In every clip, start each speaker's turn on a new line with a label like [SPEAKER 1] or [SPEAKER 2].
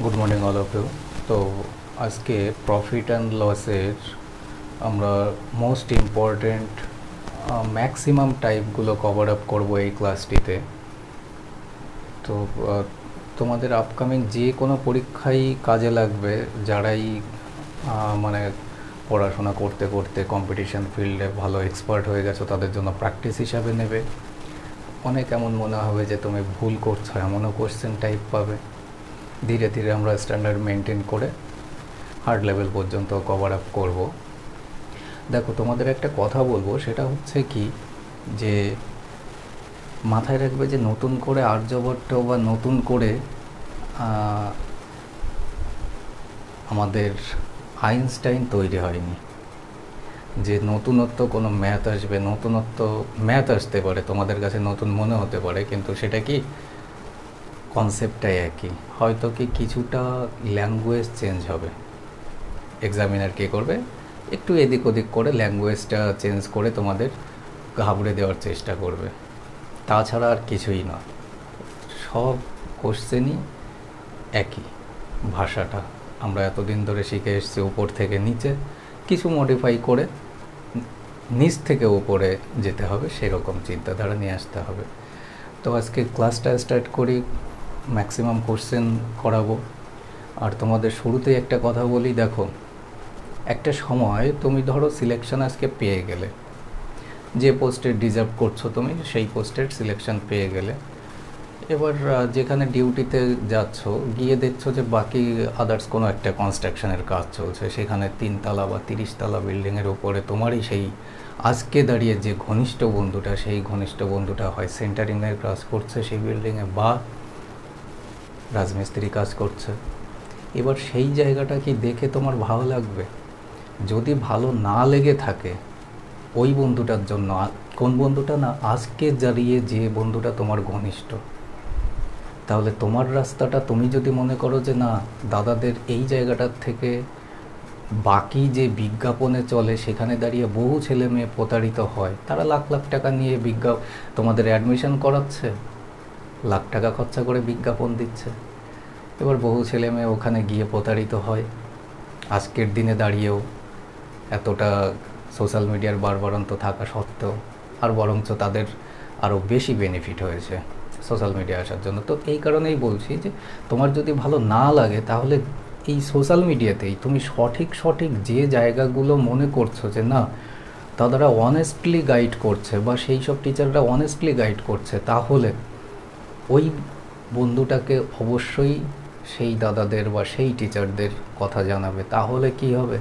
[SPEAKER 1] Good morning all of you. তো আজকে profit and লসের আমরা মোস্ট ইম্পর্টেন্ট ম্যাক্সিমাম টাইপগুলো কভার আপ করবো এই ক্লাসটিতে। তো তোমাদের আপকামিং যে কোনো পরীক্ষাই কাজে লাগবে, যারাই মানে পড়াশোনা করতে করতে কম্পিটিশন ফিল্ডে ভালো এক্সপার্ট হয়ে গেছো তাদের জন্য প্র্যাকটিস হিসাবে নেবে। অনেক এমন মনে হবে যে তুমি ভুল করছো, এমনও কোশ্চেন টাইপ পাবে। ধীরে ধীরে আমরা স্ট্যান্ডার্ড মেনটেন করে হার্ড লেভেল পর্যন্ত কভার আপ করব। দেখো, তোমাদের একটা কথা বলবো, সেটা হচ্ছে কি যে মাথায় রাখবে যে নতুন করে আর্যভট্ট বা নতুন করে আমাদের আইনস্টাইন তৈরি হয়নি যে নতুনত্ব কোনো ম্যাথ আসবে। নতুনত্ব ম্যাথ আসতে পারে, তোমাদের কাছে নতুন মনে হতে পারে, কিন্তু সেটা কি কনসেপ্টটাই একই। হয়তো কি কিছুটা ল্যাঙ্গুয়েজ চেঞ্জ হবে। এক্সামিনার কী করবে, একটু এদিক ওদিক করে ল্যাঙ্গুয়েজটা চেঞ্জ করে তোমাদের ঘাবড়ে দেওয়ার চেষ্টা করবে, তাছাড়া আর কিছুই না। সব কোশ্চেনই একই। ভাষাটা আমরা এতদিন ধরে শিখে এসেছি উপর থেকে নিচে, কিছু মডিফাই করে নিচ থেকে উপরে যেতে হবে, সেরকম চিন্তাধারা নিয়ে আসতে হবে। তো আজকে ক্লাসটা স্টার্ট করি, ম্যাক্সিমাম কোশ্চেন করাবো। আর তোমাদের শুরুতেই একটা কথা বলি, দেখো একটা সময় তুমি ধরো সিলেকশন আজকে পেয়ে গেলে, যে পোস্টে ডিজার্ভ করছো তুমি সেই পোস্টের সিলেকশন পেয়ে গেলে। এবার যেখানে ডিউটিতে যাচ্ছ, গিয়ে দেখছো যে বাকি আদার্স কোনো একটা কনস্ট্রাকশনের কাজ চলছে, সেখানে 3 তলা বা 30 তলা বিল্ডিংয়ের উপরে তোমারই সেই আজকে দাঁড়িয়ে যে ঘনিষ্ঠ বন্ধুটা, সেই ঘনিষ্ঠ বন্ধুটা হয় সেন্টারিংয়ের কাজ করছে সেই বিল্ডিংয়ে, বা রাজমিস্ত্রি কাজ করছে। এবার সেই জায়গাটা কি দেখে তোমার ভালো লাগবে? যদি ভালো না লেগে থাকে ওই বন্ধুটার জন্য, কোন বন্ধুটা না, আজকে দাঁড়িয়ে যে বন্ধুটা তোমার ঘনিষ্ঠ, তাহলে তোমার রাস্তাটা তুমি যদি মনে করো যে না, দাদাদের এই জায়গাটার থেকে বাকি যে বিজ্ঞাপনে চলে সেখানে দাঁড়িয়ে বহু ছেলে মেয়ে প্রতারিত হয়, তারা লাখ লাখ টাকা নিয়ে তোমাদের অ্যাডমিশন করাচ্ছে, লাখ টাকা খরচা করে বিজ্ঞাপন দিচ্ছে। এবার বহু ছেলে মেয়ে ওখানে গিয়ে প্রতারিত হয়। আজকের দিনে দাঁড়িয়েও এতটা সোশ্যাল মিডিয়ার বাড়বাড়ন্ত থাকা সত্ত্বেও, আর বরঞ্চ তাদের আরও বেশি বেনিফিট হয়েছে সোশ্যাল মিডিয়া আসার জন্য। তো এই কারণেই বলছি যে তোমার যদি ভালো না লাগে, তাহলে এই সোশ্যাল মিডিয়াতেই তুমি সঠিক যে জায়গাগুলো মনে করছো যে না, তারা অনেস্টলি গাইড করছে বা সেই সব টিচাররা অনেস্টলি গাইড করছে, তাহলে ওই বন্ধুটাকে অবশ্যই সেই দাদাদের বা সেই টিচারদের কথা জানাবে। তাহলে কি হবে,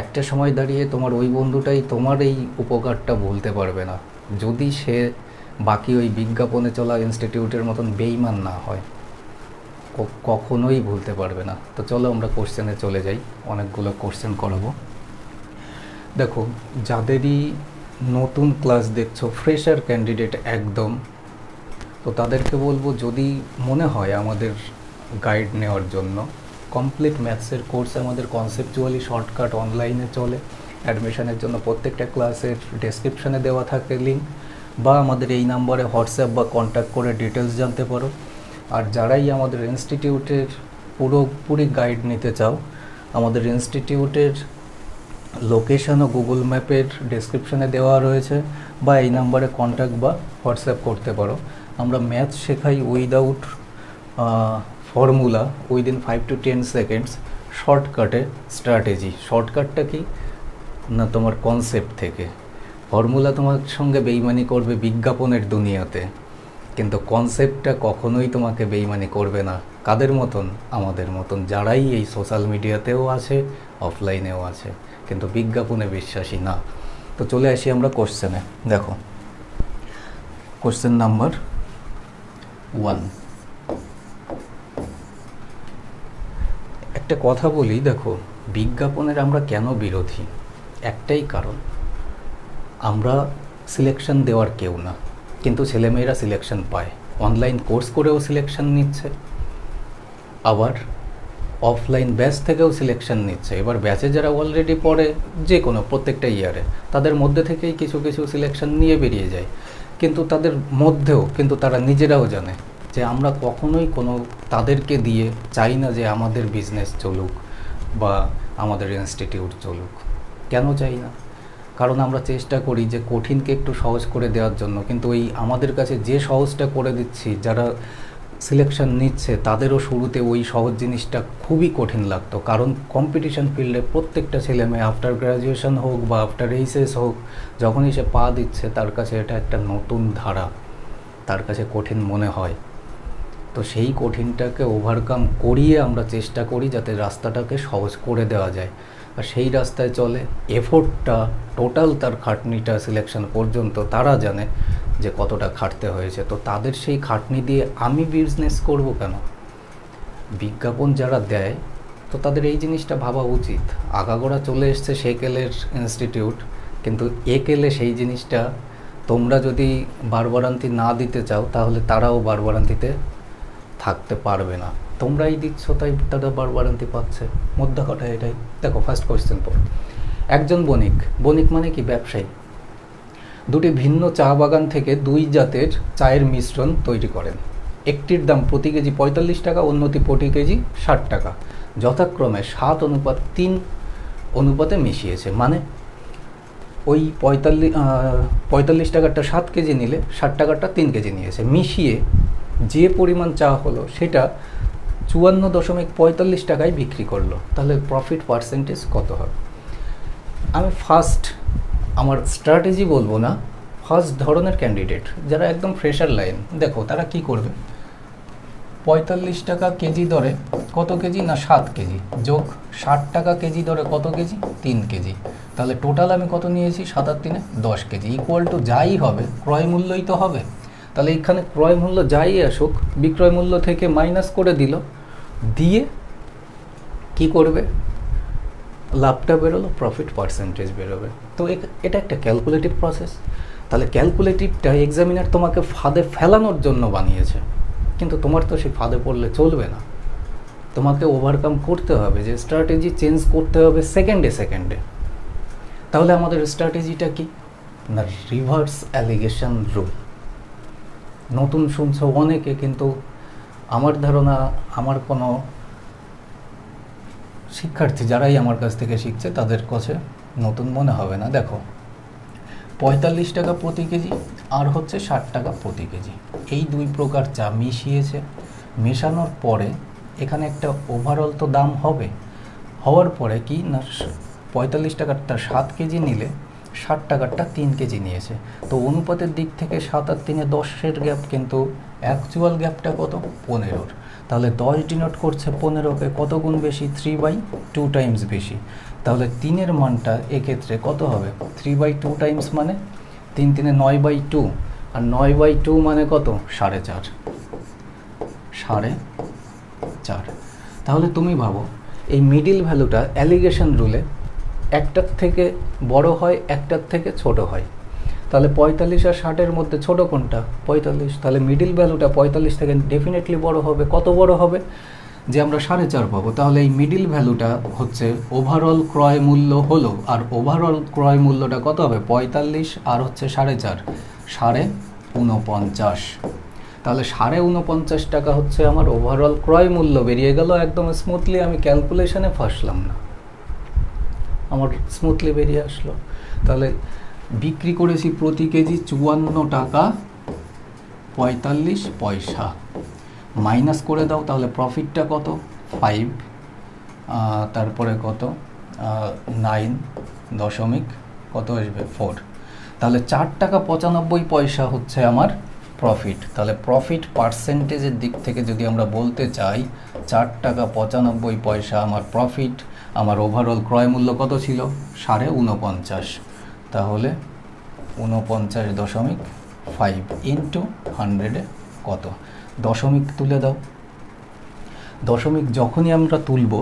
[SPEAKER 1] একটা সময় দাঁড়িয়ে তোমার ওই বন্ধুটাই তোমার এই উপকারটা ভুলতে পারবে না, যদি সে বাকি ওই বিজ্ঞাপনে চলা ইনস্টিটিউটের মতন বেইমান না হয়, কখনোই ভুলতে পারবে না। তো চলো আমরা কোশ্চেনে চলে যাই, অনেকগুলো কোশ্চেন করাবো। দেখো, যাদেরই নতুন ক্লাস দেখছো, ফ্রেশার ক্যান্ডিডেট একদম, তো তাদেরকে বলবো যদি মনে হয় আমাদের গাইড নেওয়ার জন্য, কমপ্লিট ম্যাথসের কোর্স আমাদের কনসেপচুয়ালি শর্টকাট অনলাইনে চলে। অ্যাডমিশনের জন্য প্রত্যেকটা ক্লাসের ডেসক্রিপশানে দেওয়া থাকে লিঙ্ক, বা আমাদের এই নাম্বারে হোয়াটসঅ্যাপ বা কন্ট্যাক্ট করে ডিটেলস জানতে পারো। আর যারাই আমাদের ইনস্টিটিউটের পুরোপুরি গাইড নিতে চাও, আমাদের ইনস্টিটিউটের লোকেশানও গুগল ম্যাপের ডেসক্রিপশানে দেওয়া রয়েছে, বা এই নাম্বারে কন্ট্যাক্ট বা হোয়াটসঅ্যাপ করতে পারো। আমরা ম্যাথ শেখাই without formula, within 5 to 10 seconds, শর্টকাটে স্ট্র্যাটেজি। শর্টকাটটা কি না, তোমার কনসেপ্ট থেকে। ফর্মুলা তোমার সঙ্গে বেইমানি করবে বিজ্ঞাপনের দুনিয়াতে, কিন্তু কনসেপ্টটা কখনোই তোমাকে বেইমানি করবে না। কাদের মতন? আমাদের মতন, যারাই এই সোশ্যাল মিডিয়াতেও আছে, অফলাইনেও আছে, কিন্তু বিজ্ঞাপনে বিশ্বাসী না। তো চলে আসি আমরা কোশ্চেনে। দেখো, কোশ্চেন নাম্বার 1। একটা কথা বলি, দেখো বিজ্ঞাপনের আমরা কেন বিরোধী, একটাই কারণ, আমরা সিলেকশন দেওয়ার কেউ না, কিন্তু ছেলেমেয়েরা সিলেকশন পায়। অনলাইন কোর্স করেও সিলেকশন নিচ্ছে, আবার অফলাইন ব্যাচ থেকেও সিলেকশন নিচ্ছে। এবার ব্যাচে যারা অলরেডি পড়ে, যে কোনো প্রত্যেকটা ইয়ারে, তাদের মধ্যে থেকেই কিছু কিছু সিলেকশন নিয়ে বেরিয়ে যায়, কিন্তু তাদের মধ্যেও কিন্তু তারা নিজেরাও জানে যে আমরা কখনোই কোনো তাদেরকে দিয়ে চাই না যে আমাদের বিজনেস চলুক বা আমাদের ইনস্টিটিউট চলুক। কেন চাই না? কারণ আমরা চেষ্টা করি যে কঠিনকে একটু সহজ করে দেওয়ার জন্য, কিন্তু ওই আমাদের কাছে যে সহজটা করে দিচ্ছি, যারা সিলেকশন নিচ্ছে তাদেরও শুরুতে ওই সহজ জিনিসটা খুবই কঠিন লাগতো। কারণ কম্পিটিশন ফিল্ডে প্রত্যেকটা ছেলে মেয়ে আফটার গ্র্যাজুয়েশন হোক বা আফটার এইচএস হোক, যখনই সে পা দিচ্ছে তার কাছে এটা একটা নতুন ধারা, তার কাছে কঠিন মনে হয়। তো সেই কঠিনটাকে ওভারকাম করিয়ে আমরা চেষ্টা করি যাতে রাস্তাটাকে সহজ করে দেওয়া যায়। আর সেই রাস্তায় চলে এফোর্টটা, টোটাল তার খাটনিটা সিলেকশন পর্যন্ত তারা জানে যে কতটা খাটতে হয়েছে। তো তাদের সেই খাটনি দিয়ে আমি বিজনেস করব কেন? বিজ্ঞাপন যারা দেয় তো তাদের এই জিনিসটা ভাবা উচিত। আগাগোড়া চলে এসছে সেকেলের ইনস্টিটিউট, কিন্তু একেলে সেই জিনিসটা তোমরা যদি বারবারান্তি না দিতে চাও তাহলে তারাও বারবারান্তিতে থাকতে পারবে না। তোমরাই দিচ্ছ তাই তারা বারবারান্তি পাচ্ছে, মোদ্দা কথা এটাই। দেখো ফার্স্ট কোয়েশ্চেন পর, একজন বণিক, বণিক মানে কি? ব্যবসায়ী, দুটি ভিন্ন চা বাগান থেকে দুই জাতের চায়ের মিশ্রণ তৈরি করেন। একটির দাম প্রতি কেজি 45 টাকা, অন্যটি প্রতি কেজি 60 টাকা, যথাক্রমে 7:3 অনুপাতে মিশিয়েছে। মানে ওই 45 টাকারটা 7 কেজি নিলে 60 টাকারটা 3 কেজি নিয়েছে, মিশিয়ে যে পরিমাণ চা হলো সেটা 54.45 টাকায় বিক্রি করলো। তাহলে প্রফিট পার্সেন্টেজ কত হবে? আমি ফার্স্ট আমার স্ট্র্যাটেজি বলবো না, ফার্স্ট ধরনের ক্যান্ডিডেট যারা একদম ফ্রেশার লাইন, দেখো তারা কি করবে? 45 টাকা কেজি দরে কত কেজি? না 7 কেজি, যোগ 60 টাকা কেজি দরে কত কেজি? 3 কেজি। তাহলে টোটাল আমি কত নিয়েছি? 7 আর 3 10 কেজি, ইকুয়াল টু যাই হবে ক্রয় মূল্যই তো হবে। তাহলে এখানে ক্রয় মূল্য যাই আসুক, বিক্রয় মূল্য থেকে মাইনাস করে দিল, দিয়ে কি করবে? লাভটা বেরোলো, প্রফিট পার্সেন্টেজ বেরোবে। তো এটা একটা ক্যালকুলেটিভ প্রসেস। তাহলে ক্যালকুলেটিভটা এক্সামিনার তোমাকে ফাঁদে ফেলানোর জন্য বানিয়েছে, কিন্তু তোমার তো সেই ফাঁদে পড়লে চলবে না। তোমাকে ওভারকাম করতে হবে, যে স্ট্র্যাটেজি চেঞ্জ করতে হবে সেকেন্ডে সেকেন্ডে। তাহলে আমাদের স্ট্র্যাটেজিটা কি? না রিভার্স অ্যালিগেশন রুল। নতুন শুনছো অনেকে, কিন্তু আমার ধারণা আমার কোনো শিক্ষার্থী যারাই আমার কাছ থেকে শিখছে তাদের কাছে নতুন মনে হবে না। দেখো 45 টাকা প্রতি কেজি আর হচ্ছে 60 টাকা প্রতি কেজি, এই দুই প্রকার চা মিশিয়েছে। মেশানোর পরে এখানে একটা ওভারঅল তো দাম হবে, হওয়ার পরে কি না 45 টাকারটা 7 কেজি নিলে 60 টাকারটা 3 কেজি নিয়েছে। তো অনুপাতের দিক থেকে 7 আর 3 10-এর গ্যাপ, কিন্তু অ্যাকচুয়াল গ্যাপটা কত? 15। তাহলে 10 ডিনোট করছে 15কে কত গুণ বেশি? 3/2 টাইমস বেশি। তাহলে 3-এর মানটা এক্ষেত্রে কত হবে? 3/2 টাইমস মানে 3 3 9/2, আর 9/2 মানে কত? 4.5, 4.5। তাহলে তুমি ভাবো এই মিডিল ভ্যালুটা অ্যালিগেশন রুলে একটার থেকে বড় হয়, একটার থেকে ছোট হয়। তাহলে 45 আর 60-এর মধ্যে ছোট কোনটা? 45। তাহলে মিডিল ভ্যালুটা 45 থেকে ডেফিনেটলি বড় হবে। কত বড় হবে? যে আমরা 4.5 পাবো। তাহলে এই মিডিল ভ্যালুটা হচ্ছে ওভারঅল ক্রয় মূল্য হলো, আর ওভারঅল ক্রয় মূল্যটা কত হবে? 45 আর হচ্ছে 4.5, 49.5। তাহলে 49.5 টাকা হচ্ছে আমার ওভারঅল ক্রয় মূল্য বেরিয়ে গেল একদম স্মুথলি। আমি ক্যালকুলেশনে ফাঁসলাম না, আমার স্মুথলি বেরিয়ে আসলো। তাহলে বিক্রি করেছি প্রতি কেজি 54 টাকা 45 পয়সা, মাইনাস করে দাও, তাহলে প্রফিটটা কত? 5, তারপরে কত? 9 দশমিক কত আসবে? 4। তাহলে 4 টাকা 95 পয়সা হচ্ছে আমার প্রফিট। তাহলে প্রফিট পার্সেন্টেজের দিক থেকে যদি আমরা বলতে চাই 4 টাকা 95 পয়সা আমার প্রফিট, আমার ওভারঅল ক্রয় মূল্য কত ছিল? 49.5। তাহলে 49.5 ইন্টু 100-এ কত? দশমিক তুলে দাও। দশমিক যখনই আমরা তুলব,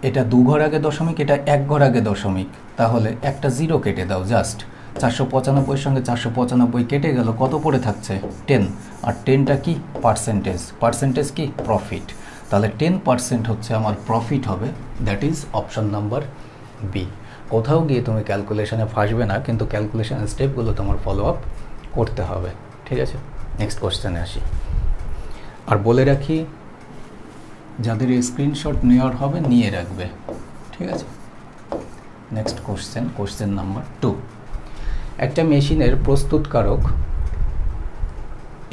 [SPEAKER 1] এটা 2 ঘর আগে দশমিক, এটা 1 ঘর আগে দশমিক, তাহলে একটা 0 কেটে দাও জাস্ট। 495-এর সঙ্গে 495 কেটে গেল, কত পড়ে থাকছে? 10। আর 10টা কি? পার্সেন্টেজ। পার্সেন্টেজ কি? প্রফিট। তাহলে 10% হচ্ছে আমার প্রফিট হবে। That is option number B. কোথাও গিয়ে তুমি ক্যালকুলেশনে ফাঁসবে না, কিন্তু ক্যালকুলেশনের স্টেপগুলো তোমার ফলো আপ করতে হবে। ঠিক আছে, নেক্সট কোশ্চেনে আসি। আর বলে রাখি, যাদের স্ক্রিনশট নেওয়ার হবে নিয়ে রাখবে, ঠিক আছে। Next question number 2। একটা মেশিনের প্রস্তুতকারক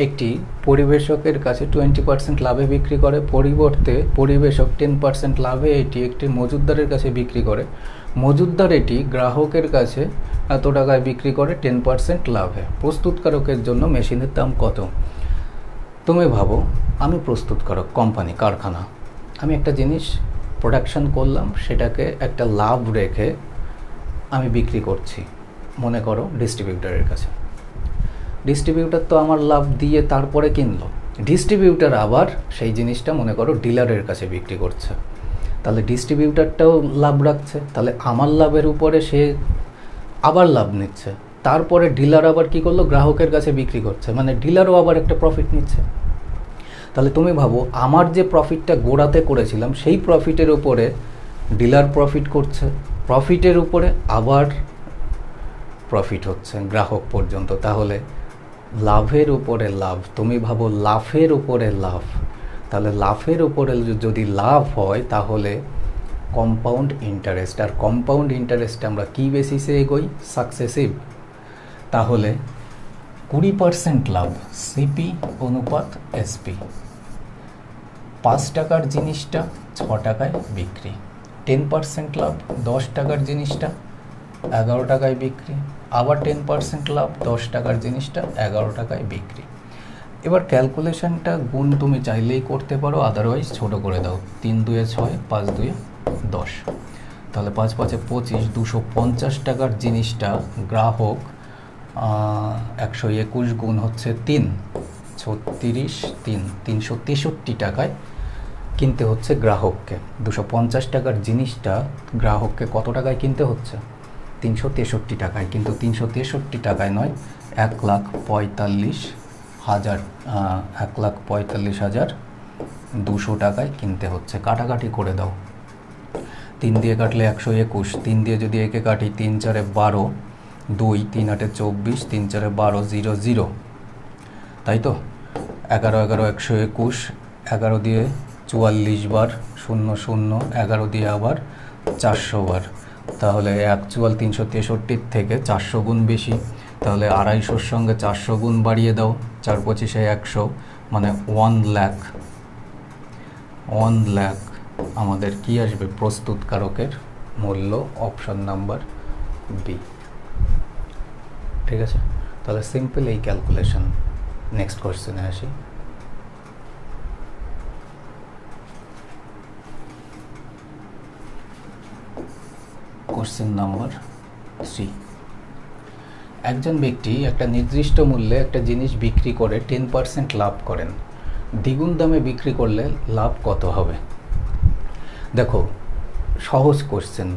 [SPEAKER 1] একটি পরিবেশকের কাছে 20% লাভে বিক্রি করে, পরিবর্তে পরিবেশক 10% লাভে এটি একটি মজুতদারের কাছে বিক্রি করে। মজুতদার এটি গ্রাহকের কাছে এত টাকায় বিক্রি করে 10% লাভে। প্রস্তুতকারকের জন্য মেশিনের দাম কত? তুমি ভাবো, আমি প্রস্তুতকারক, কোম্পানি, কারখানা, আমি একটা জিনিস প্রোডাকশন করলাম, সেটাকে একটা লাভ রেখে আমি বিক্রি করছি, মনে করো ডিস্ট্রিবিউটারের কাছে। ডিস্ট্রিবিউটার তো আমার লাভ দিয়ে তারপরে কিনলো, ডিস্ট্রিবিউটার আবার সেই জিনিসটা মনে করো ডিলারের কাছে বিক্রি করছে, তাহলে ডিস্ট্রিবিউটারটাও লাভ রাখছে, তাহলে আমার লাভের উপরে সে আবার লাভ নিচ্ছে, তারপরে ডিলার আবার কি করলো, গ্রাহকের কাছে বিক্রি করছে, মানে ডিলারও আবার একটা প্রফিট নিচ্ছে। তাহলে তুমি ভাবো, আমার যে প্রফিটটা গোড়াতে করেছিলাম সেই প্রফিটের উপরে ডিলার প্রফিট করছে, প্রফিটের উপরে আবার প্রফিট হচ্ছে গ্রাহক পর্যন্ত, তাহলে লাভের উপরে লাভ। তুমি ভাবো লাভের উপরে লাভ, তাহলে লাভের উপরে যদি লাভ হয় তাহলে কম্পাউন্ড ইন্টারেস্ট, আর কম্পাউন্ড ইন্টারেস্টে আমরা কী বেসিসে এগোই, সাকসেসিভ। তাহলে 20% লাভ, সিপি অনুপাত এসপি। 5 টাকার জিনিসটা 6 টাকায় বিক্রি, 10% লাভ, 10 টাকার জিনিসটা 11 টাকায় বিক্রি, আবার 10% লাভ, 10 টাকার জিনিসটা 11 টাকায় বিক্রি। এবার ক্যালকুলেশনটা গুণ তুমি চাইলেই করতে পারো, আদারওয়াইজ ছোট করে দাও। 3 দুয়ে 6, 5 দুয়ে 10, তাহলে 5 5 25, 250 টাকার জিনিসটা গ্রাহক 121 গুণ হচ্ছে 3, 36, 363 টাকায় কিনতে হচ্ছে গ্রাহককে। 250 টাকার জিনিসটা গ্রাহককে কত টাকায় কিনতে হচ্ছে? 363 টাকায়, কিন্তু 363 টাকায় নয়, 1,45,000, 1,45,200 টাকায় কিনতে হচ্ছে। কাটাকাটি করে দাও, 3 দিয়ে কাটলে 121, 3 দিয়ে যদি একে কাটি 3 4 12, 2 3 8 24, 3 4 12, 0 0, তাই তো। 11 11 121, 11 দিয়ে 44 বার, 0 0, 11 দিয়ে আবার 400 বার, তাহলে অ্যাকচুয়াল 363 থেকে 400 গুণ বেশি, তাহলে 250-র সঙ্গে 400 গুণ বাড়িয়ে দাও, 4 25 100, মানে 1 লাখ। 1 লাখ আমাদের কি আসবে? প্রস্তুতকারকের মূল্য, অপশন নাম্বার বি, ঠিক আছে। তাহলে সিম্পল এই ক্যালকুলেশন। নেক্সট কোশ্চেনে আসি। Question number 3। একজন ব্যক্তি একটা নির্দিষ্ট মূল্যে একটা জিনিস বিক্রি করে 10% লাভ করেন, দ্বিগুণ দামে বিক্রি করলে লাভ কত হবে? দেখো, সহজ কোশ্চেন।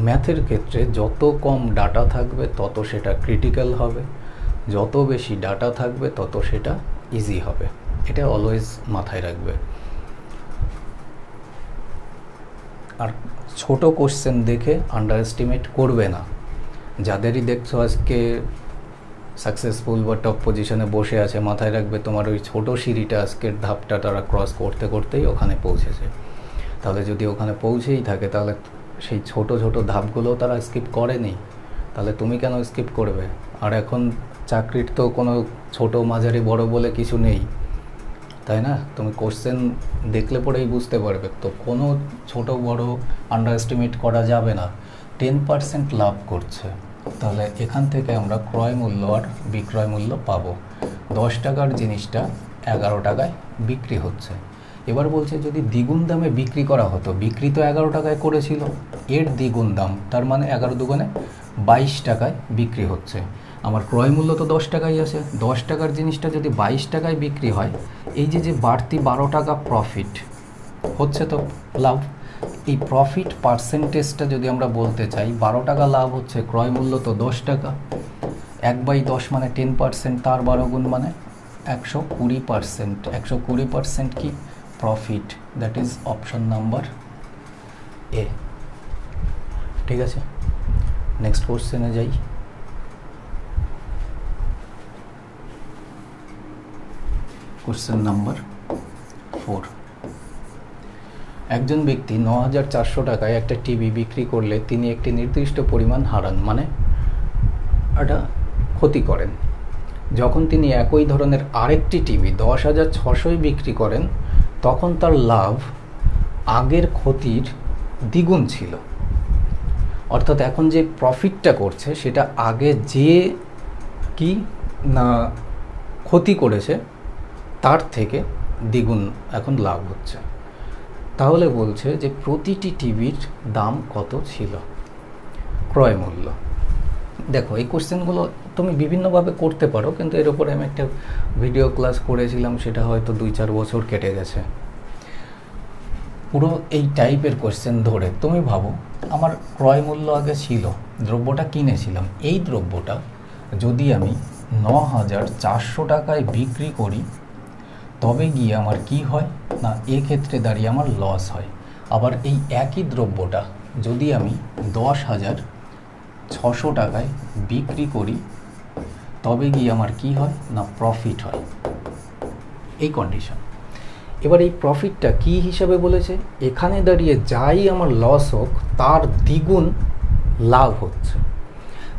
[SPEAKER 1] ম্যাথের ক্ষেত্রে যত কম ডাটা থাকবে তত সেটা ক্রিটিক্যাল হবে, যত বেশি ডাটা থাকবে তত সেটা ইজি হবে, এটা অলওয়েজ মাথায় রাখবে। আর ছোট কোশ্চেন দেখে আন্ডার এস্টিমেট করবে না। যাদেরই দেখছো আজকে সাকসেসফুল বা টপ পজিশনে বসে আছে, মাথায় রাখবে তোমার ওই ছোট সিঁড়িটা আজকের ধাপটা তারা ক্রস করতে করতেই ওখানে পৌঁছেছে। তাহলে যদি ওখানে পৌঁছেই থাকে তাহলে সেই ছোট ছোট ধাপগুলোও তারা স্কিপ করেনি, তাহলে তুমি কেন স্কিপ করবে? আর এখন চাকরির তো কোনো ছোট মাঝারি বড় বলে কিছু নেই, তাই না? তুমি কোশ্চেন দেখলে পরেই বুঝতে পারবে, তো কোনো ছোট বড় আন্ডার এস্টিমেট করা যাবে না। 10% লাভ করছে, তাহলে এখান থেকে আমরা ক্রয় মূল্য আর বিক্রয় মূল্য পাবো। 10 টাকার জিনিসটা 11 টাকায় বিক্রি হচ্ছে। এবার বলছে যদি দ্বিগুণ দামে বিক্রি করা হতো, বিক্রি তো 11 টাকায় করেছিল, এর দ্বিগুণ দাম, তার মানে 11 দুগুণে 22 টাকায় বিক্রি হচ্ছে। আমার ক্রয় মূল্য তো 10 টাকাই আছে, 10 টাকার জিনিসটা যদি 22 টাকায় বিক্রি হয়, এই যে বাড়তি 12 টাকা প্রফিট হচ্ছে তো লাভ। এই প্রফিট পার্সেন্টেজটা যদি আমরা বলতে চাই, 12 টাকা লাভ হচ্ছে, ক্রয় মূল্য তো 10 টাকা, 1/10 মানে 10%, তার 12 গুণ মানে 120%। 120% কি? Profit. That is option number A, ঠিক আছে। নেক্সট কোশ্চেনে যাই। Question number 4। একজন ব্যক্তি 9,400 টাকায় একটা টিভি বিক্রি করলে তিনি একটি নির্দিষ্ট পরিমাণ হারান, মানে একটা ক্ষতি করেন। যখন তিনি একই ধরনের আরেকটি টিভি 10,600 বিক্রি করেন তখন তার লাভ আগের ক্ষতির দ্বিগুণ ছিল। অর্থাৎ এখন যে প্রফিটটা করছে সেটা আগে যে কি না ক্ষতি করেছে তার থেকে দ্বিগুণ এখন লাভ হচ্ছে। তাহলে বলছে যে প্রতিটি টিভির দাম কত ছিল, ক্রয় মূল্য। দেখো এই কোশ্চেনগুলো তুমি বিভিন্নভাবে করতে পারো, কিন্তু এর উপরে আমি একটা ভিডিও ক্লাস করেছিলাম, সেটা হয়তো 2-4 বছর কেটে গেছে। পুরো এই টাইপের কোশ্চেন ধরে তুমি ভাবো আমার ক্রয় মূল্য আগে ছিল, দ্রব্যটা কিনেছিলাম, এই দ্রব্যটা যদি আমি 9,400 টাকায় বিক্রি করি তবে গিয়ে আমার কি হয় না, এক্ষেত্রে দাঁড়িয়ে আমার লস হয়। আবার এই একই দ্রব্যটা যদি আমি 10,600 টাকায় বিক্রি করি তবে গিয়ে আমার কি হয় না, প্রফিট হয়। এই কন্ডিশন। এবার এই প্রফিটটা কি হিসাবে বলেছে, এখানে দাঁড়িয়ে যাই আমার লস হোক তার দ্বিগুণ লাভ হচ্ছে।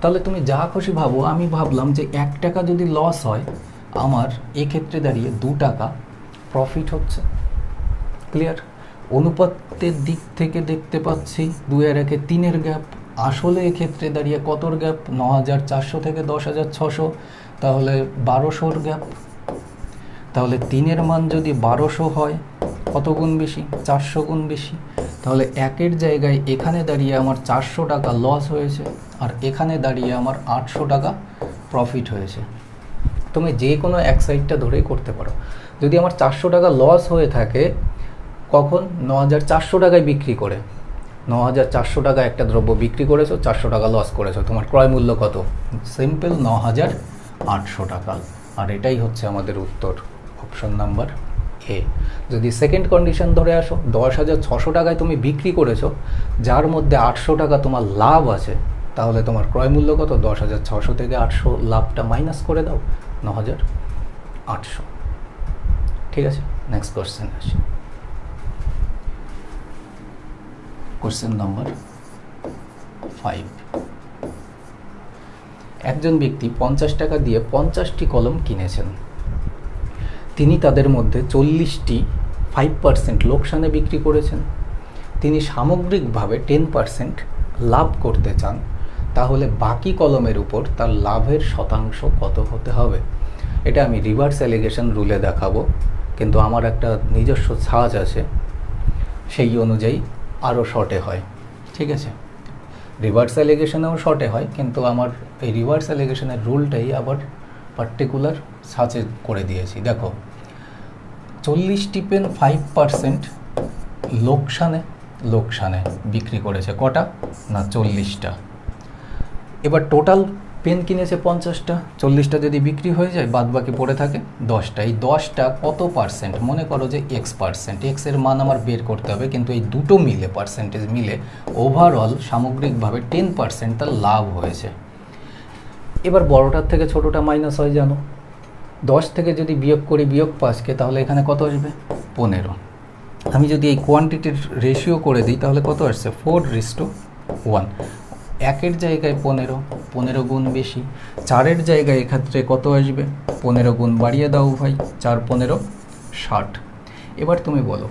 [SPEAKER 1] তাহলে তুমি যা খুশি ভাবো, আমি ভাবলাম যে 1 টাকা যদি লস হয় আমার এক্ষেত্রে দাঁড়িয়ে 2 টাকা প্রফিট হচ্ছে। ক্লিয়ার? অনুপাতের দিক থেকে দেখতে পাচ্ছি 2 আর 1 3-এর গ্যাপ। আসলে এক্ষেত্রে দাঁড়িয়ে কতর গ্যাপ, 9,400 থেকে 10,600, তাহলে 1200-র গ্যাপ। তাহলে 3-এর মান যদি 1200 হয় কত গুণ বেশি, 400 গুণ বেশি। তাহলে 1-এর জায়গায় এখানে দাঁড়িয়ে আমার 400 টাকা লস হয়েছে আর এখানে দাঁড়িয়ে আমার 800 টাকা প্রফিট হয়েছে। তুমি যে কোনো এক সাইডটা ধরেই করতে পারো। যদি আমার 400 টাকা লস হয়ে থাকে কখন, 9,400 টাকায় বিক্রি করে, 9,400 টাকা একটা দ্রব্য বিক্রি করেছো, 400 টাকা লস করেছো, তোমার ক্রয় মূল্য কত, সিম্পল 9,800 টাকা। আর এটাই হচ্ছে আমাদের উত্তর, অপশন নাম্বার এ। যদি সেকেন্ড কন্ডিশন ধরে আসো, 10,600 টাকায় তুমি বিক্রি করেছো, যার মধ্যে 800 টাকা তোমার লাভ আছে, তাহলে তোমার ক্রয় মূল্য কত, 10,600 থেকে 800 লাভটা মাইনাস করে দাও, 9,800। ঠিক আছে, নেক্সট কোশ্চেন আসি। Question number 5। একজন ব্যক্তি 50 টাকা দিয়ে 50টি কলম কিনেছেন। তিনি তাদের মধ্যে 40টি 5% লোকসানে বিক্রি করেছেন। তিনি সামগ্রিকভাবে 10% লাভ করতে চান, তাহলে বাকি কলমের উপর তার লাভের শতাংশ কত হতে হবে। এটা আমি রিভার্স অ্যালিগেশন রুলে দেখাবো, কিন্তু আমার একটা নিজস্ব ছাঁচ আছে, সেই অনুযায়ী আরও শর্টে হয়। ঠিক আছে, রিভার্স অ্যালিগেশনেও শর্টে হয়, কিন্তু আমার এই রিভার্স অ্যালিগেশনের রুলটাই আবার পার্টিকুলার ছাঁচে করে দিয়েছি। দেখো 40টি পেন 5% লোকসানে বিক্রি করেছে, কটা না 40টা। এবার টোটাল পেন কিনেছে 50টা, 40টা যদি বিক্রি হয়ে যায় বাদ বাকি পড়ে থাকে 10টা। এই 10টা কত পার্সেন্ট, মনে করো যে x%, এর মান আমার বের করতে হবে, কিন্তু এই দুটো মিলে পার্সেন্টেজ মিলে ওভারঅল সামগ্রিকভাবে 10% তার লাভ হয়েছে। এবার বড়টার থেকে ছোটটা মাইনাস হয় জানো, 10 থেকে যদি বিয়োগ করি বিয়োগ 5কে, তাহলে এখানে কত আসবে 15। আমি যদি এই কোয়ান্টিটির রেশিও করে দিই তাহলে কত আসছে 4:1। 1-এর জায়গায় 15 গুণ বেশি, 4-এর জায়গায় এক্ষেত্রে কত আসবে 15 গুণ বাড়িয়ে দাও ভাই, 4-15 60। এবার তুমি বলো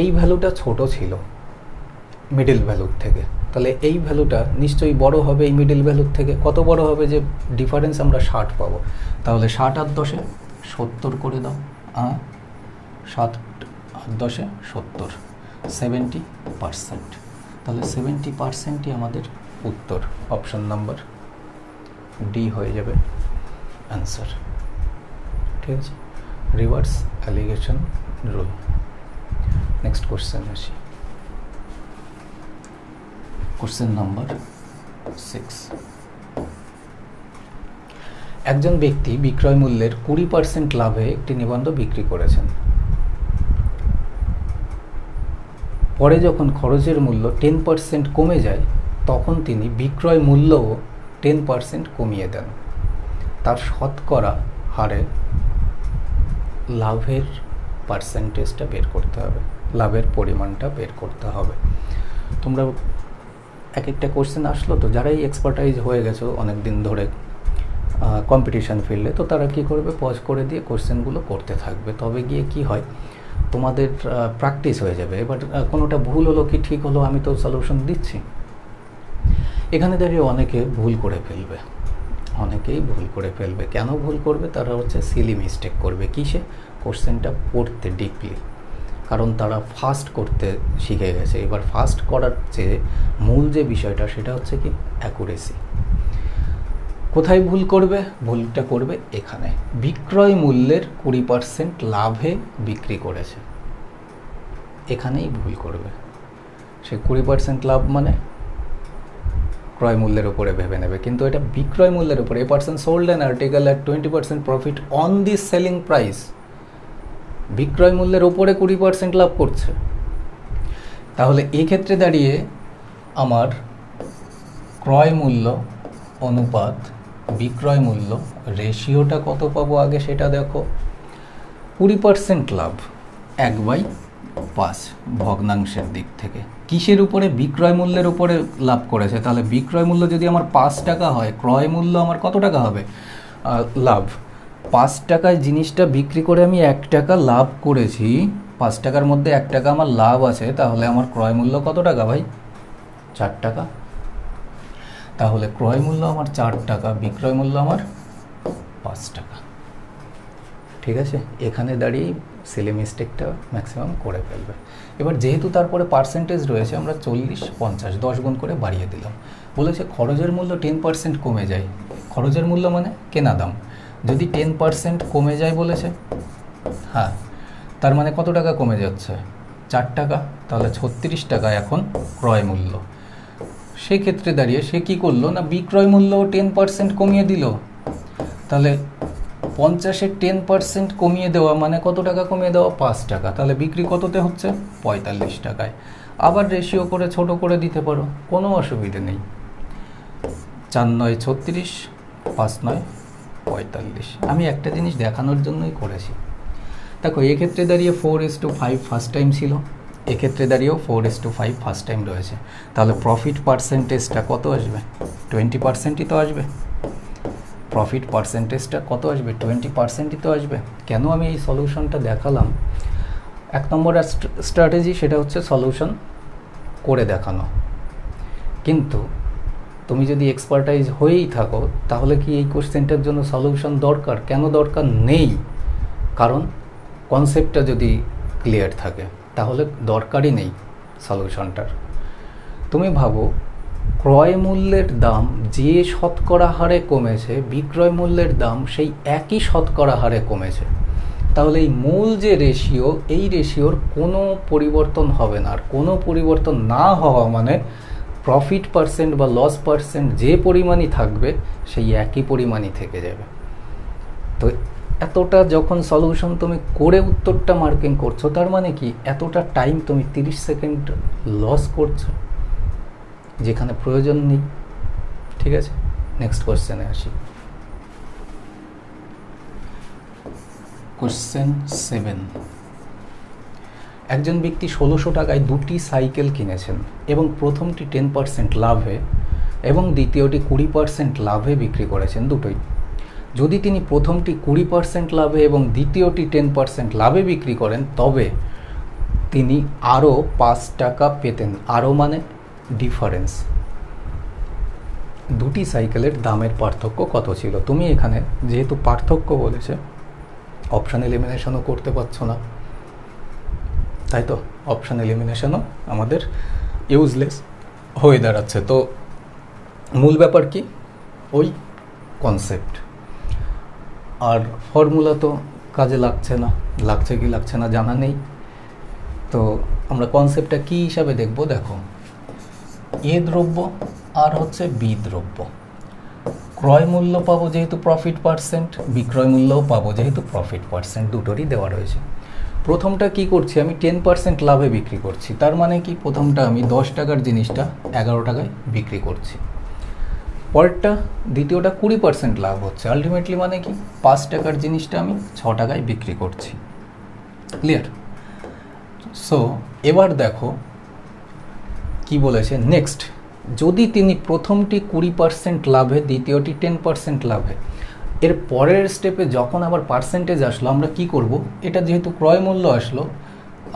[SPEAKER 1] এই ভ্যালুটা ছোট ছিল মিডল ভ্যালুর থেকে, তাহলে এই ভ্যালুটা নিশ্চয়ই বড় হবে এই মিডল ভ্যালুর থেকে। কত বড় হবে যে ডিফারেন্স আমরা 60 পাবো, তাহলে 60 আর 10-এ 70 করে দাও, 7 আর 10-এ 70, 70%। তাহলে 70%ই আমাদের উত্তর, অপশন নাম্বার ডি হয়ে যাবে অ্যান্সার। ঠিক আছে, reverse alligation rule. Next question আসি, কোশ্চেন নাম্বার 6। একজন ব্যক্তি বিক্রয় মূল্যের 20% লাভে একটি নিবন্ধ বিক্রি করেছেন। পরে যখন খরচের মূল্য 10% কমে যায় তখন তিনি বিক্রয় মূল্যও 10% কমিয়ে দেন। তার শতকরা হারে লাভের পার্সেন্টেজটা বের করতে হবে, লাভের পরিমাণটা বের করতে হবে। তোমরা এক একটা কোশ্চেন আসলো তো, যারাই এক্সপার্টাইজ হয়ে গেছো অনেক দিন ধরে কম্পিটিশান ফিল্ডে, তো তারা কি করবে, পজ করে দিয়ে কোশ্চেনগুলো করতে থাকবে। তবে গিয়ে কি হয়, তোমাদের প্র্যাকটিস হয়ে যাবে। এবার কোনোটা ভুল হলো কি ঠিক হলো, আমি তো সলিউশন দিচ্ছি। এখানে দাঁড়িয়ে অনেকে ভুল করে ফেলবে, অনেকেই ভুল করে ফেলবে। কেন ভুল করবে? তারা হচ্ছে সিলি মিস্টেক করবে। কিসে? কোশ্চেনটা পড়তে ডিপলি, কারণ তারা ফাস্ট করতে শিখে গেছে। এবার ফাস্ট করার চেয়ে মূল যে বিষয়টা সেটা হচ্ছে কি অ্যাকুরেসি। কোথায় ভুল করবে? ভুলটা করবে এখানে, বিক্রয় মূল্যের 20% লাভে বিক্রি করেছে, এখানেই ভুল করবে। সে 20% লাভ মানে ক্রয় মূল্যের উপরে ভেবে নেবে, কিন্তু এটা বিক্রয় মূল্যের উপরে। A person sold an article at 20% profit on the selling price, বিক্রয় মূল্যের উপরে 20% লাভ করছে। তাহলে এক্ষেত্রে দাঁড়িয়ে আমার ক্রয় মূল্য অনুপাত বিক্রয় মূল্য রেশিওটা কত পাবো আগে সেটা দেখো। 20% লাভ 1/5 ভগ্নাংশের দিক থেকে কিসের উপরে? বিক্রয় মূল্যের উপরে লাভ করেছে। তাহলে বিক্রয় মূল্য যদি আমার 5 টাকা হয়, ক্রয় মূল্য আমার কত টাকা হবে? লাভ 5 টাকায় জিনিসটা বিক্রি করে আমি 1 টাকা লাভ করেছি, 5 টাকার মধ্যে 1 টাকা আমার লাভ আছে, তাহলে আমার ক্রয় মূল্য কত টাকা ভাই? 4 টাকা। তাহলে ক্রয় মূল্য আমার 4 টাকা, বিক্রয় মূল্য আমার 5 টাকা। ঠিক আছে, এখানে দাঁড়িয়ে সিলি মিস্টেকটা ম্যাক্সিমাম করে ফেলবে। এবার যেহেতু তারপরে পার্সেন্টেজ রয়েছে, আমরা 40, 50, 10 গুণ করে বাড়িয়ে দিলাম। বলেছে খরচের মূল্য 10% কমে যায়। খরচের মূল্য মানে কেনা দাম, যদি 10% কমে যায় বলেছে, হ্যাঁ, তার মানে কত টাকা কমে যাচ্ছে? 4 টাকা। তাহলে 36 টাকা এখন ক্রয় মূল্য। সেক্ষেত্রে দাঁড়িয়ে সে কী করলো না, বিক্রয় মূল্য 10% কমিয়ে দিল। তাহলে 50-এর 10% কমিয়ে দেওয়া মানে কত টাকা কমিয়ে দেওয়া? 5 টাকা। তাহলে বিক্রি কততে হচ্ছে? 45 টাকায়। আবার রেশিও করে ছোট করে দিতে পারো, কোনো অসুবিধে নেই। 4 9 36, 5 9 45। আমি একটা জিনিস দেখানোর জন্যই করেছি। দেখো এক্ষেত্রে দাঁড়িয়ে 4:5 ফার্স্ট টাইম ছিল, এক্ষেত্রে দাঁড়িয়েও 4:5 ফার্স্ট টাইম রয়েছে। তাহলে প্রফিট পার্সেন্টেজটা কত আসবে? 20%ই তো আসবে। প্রফিট পার্সেন্টেজটা কত আসবে? 20%ই তো আসবে। কেন আমি এই সলিউশনটা দেখালাম? 1 নম্বর স্ট্র্যাটেজি সেটা হচ্ছে সলিউশন করে দেখানো। কিন্তু তুমি যদি এক্সপার্টাইজ হয়েই থাকো, তাহলে কি এই কোশ্চেনটার জন্য সলিউশন দরকার? কেন দরকার নেই? কারণ কনসেপ্টটা যদি ক্লিয়ার থাকে তাহলে দরকারই নেই সলিউশনটার। তুমি ভাবো ক্রয় মূল্যের দাম যে শতকরা হারে কমেছে, বিক্রয় মূল্যের দাম সেই একই শতকরা হারে কমেছে। তাহলে এই মূল যে রেশিও, এই রেশিওর কোনো পরিবর্তন হবে না। আর কোনো পরিবর্তন না হওয়া মানে প্রফিট পার্সেন্ট বা লস পার্সেন্ট যে পরিমাণই থাকবে সেই একই পরিমাণই থেকে যাবে। তো এতটা যখন সলিউশন তুমি করে উত্তরটা মার্কিং করছো, তার মানে কি এতটা টাইম তুমি 30 সেকেন্ড লস করছো যেখানে প্রয়োজন নেই। ঠিক আছে, নেক্সট কোশ্চেনে আসি। কোশ্চেন 7। একজন ব্যক্তি 1600 টাকায় 2টি সাইকেল কিনেছেন এবং প্রথমটি 10% লাভে এবং দ্বিতীয়টি 20% লাভে বিক্রি করেছেন, দুটোই। যদি তিনি প্রথমটি 20% লাভে এবং দ্বিতীয়টি 10% লাভে বিক্রি করেন, তবে তিনি আরও 5 টাকা পেতেন। আরও মানে ডিফারেন্স। দুটি সাইকেলের দামের পার্থক্য কত ছিল? তুমি এখানে যেহেতু পার্থক্য বলেছে, অপশান এলিমিনেশনও করতে পারছো না, তাই তো? অপশান এলিমিনেশনও আমাদের ইউজলেস হয়ে দাঁড়াচ্ছে। তো মূল ব্যাপার কি? ওই কনসেপ্ট। আর ফর্মুলা তো কাজে লাগছে না, লাগছে কি লাগছে না জানা নেই। তো আমরা কনসেপ্টটা কী হিসাবে দেখব? দেখো, এ দ্রব্য আর হচ্ছে বি দ্রব্য। ক্রয় মূল্য পাবো যেহেতু প্রফিট পার্সেন্ট, বিক্রয় মূল্যও পাবো যেহেতু প্রফিট পার্সেন্ট, দুটোরই দেওয়া রয়েছে। প্রথমটা কি করছি? আমি 10% লাভে বিক্রি করছি। তার মানে কি প্রথমটা আমি 10 টাকার জিনিসটা 11 টাকায় বিক্রি করছি। পরেরটা দ্বিতীয়টা 20% লাভ হচ্ছে। আলটিমেটলি মানে কি 5 টাকার জিনিসটা আমি 6 টাকায় বিক্রি করছি। ক্লিয়ার? সো এবার দেখো কি বলেছে নেক্সট, যদি তিনি প্রথমটি 20% লাভে, দ্বিতীয়টি 10% লাভে, এর পরের স্টেপে যখন আবার পার্সেন্টেজ আসলো আমরা কি করব, এটা যেহেতু ক্রয় মূল্য আসলো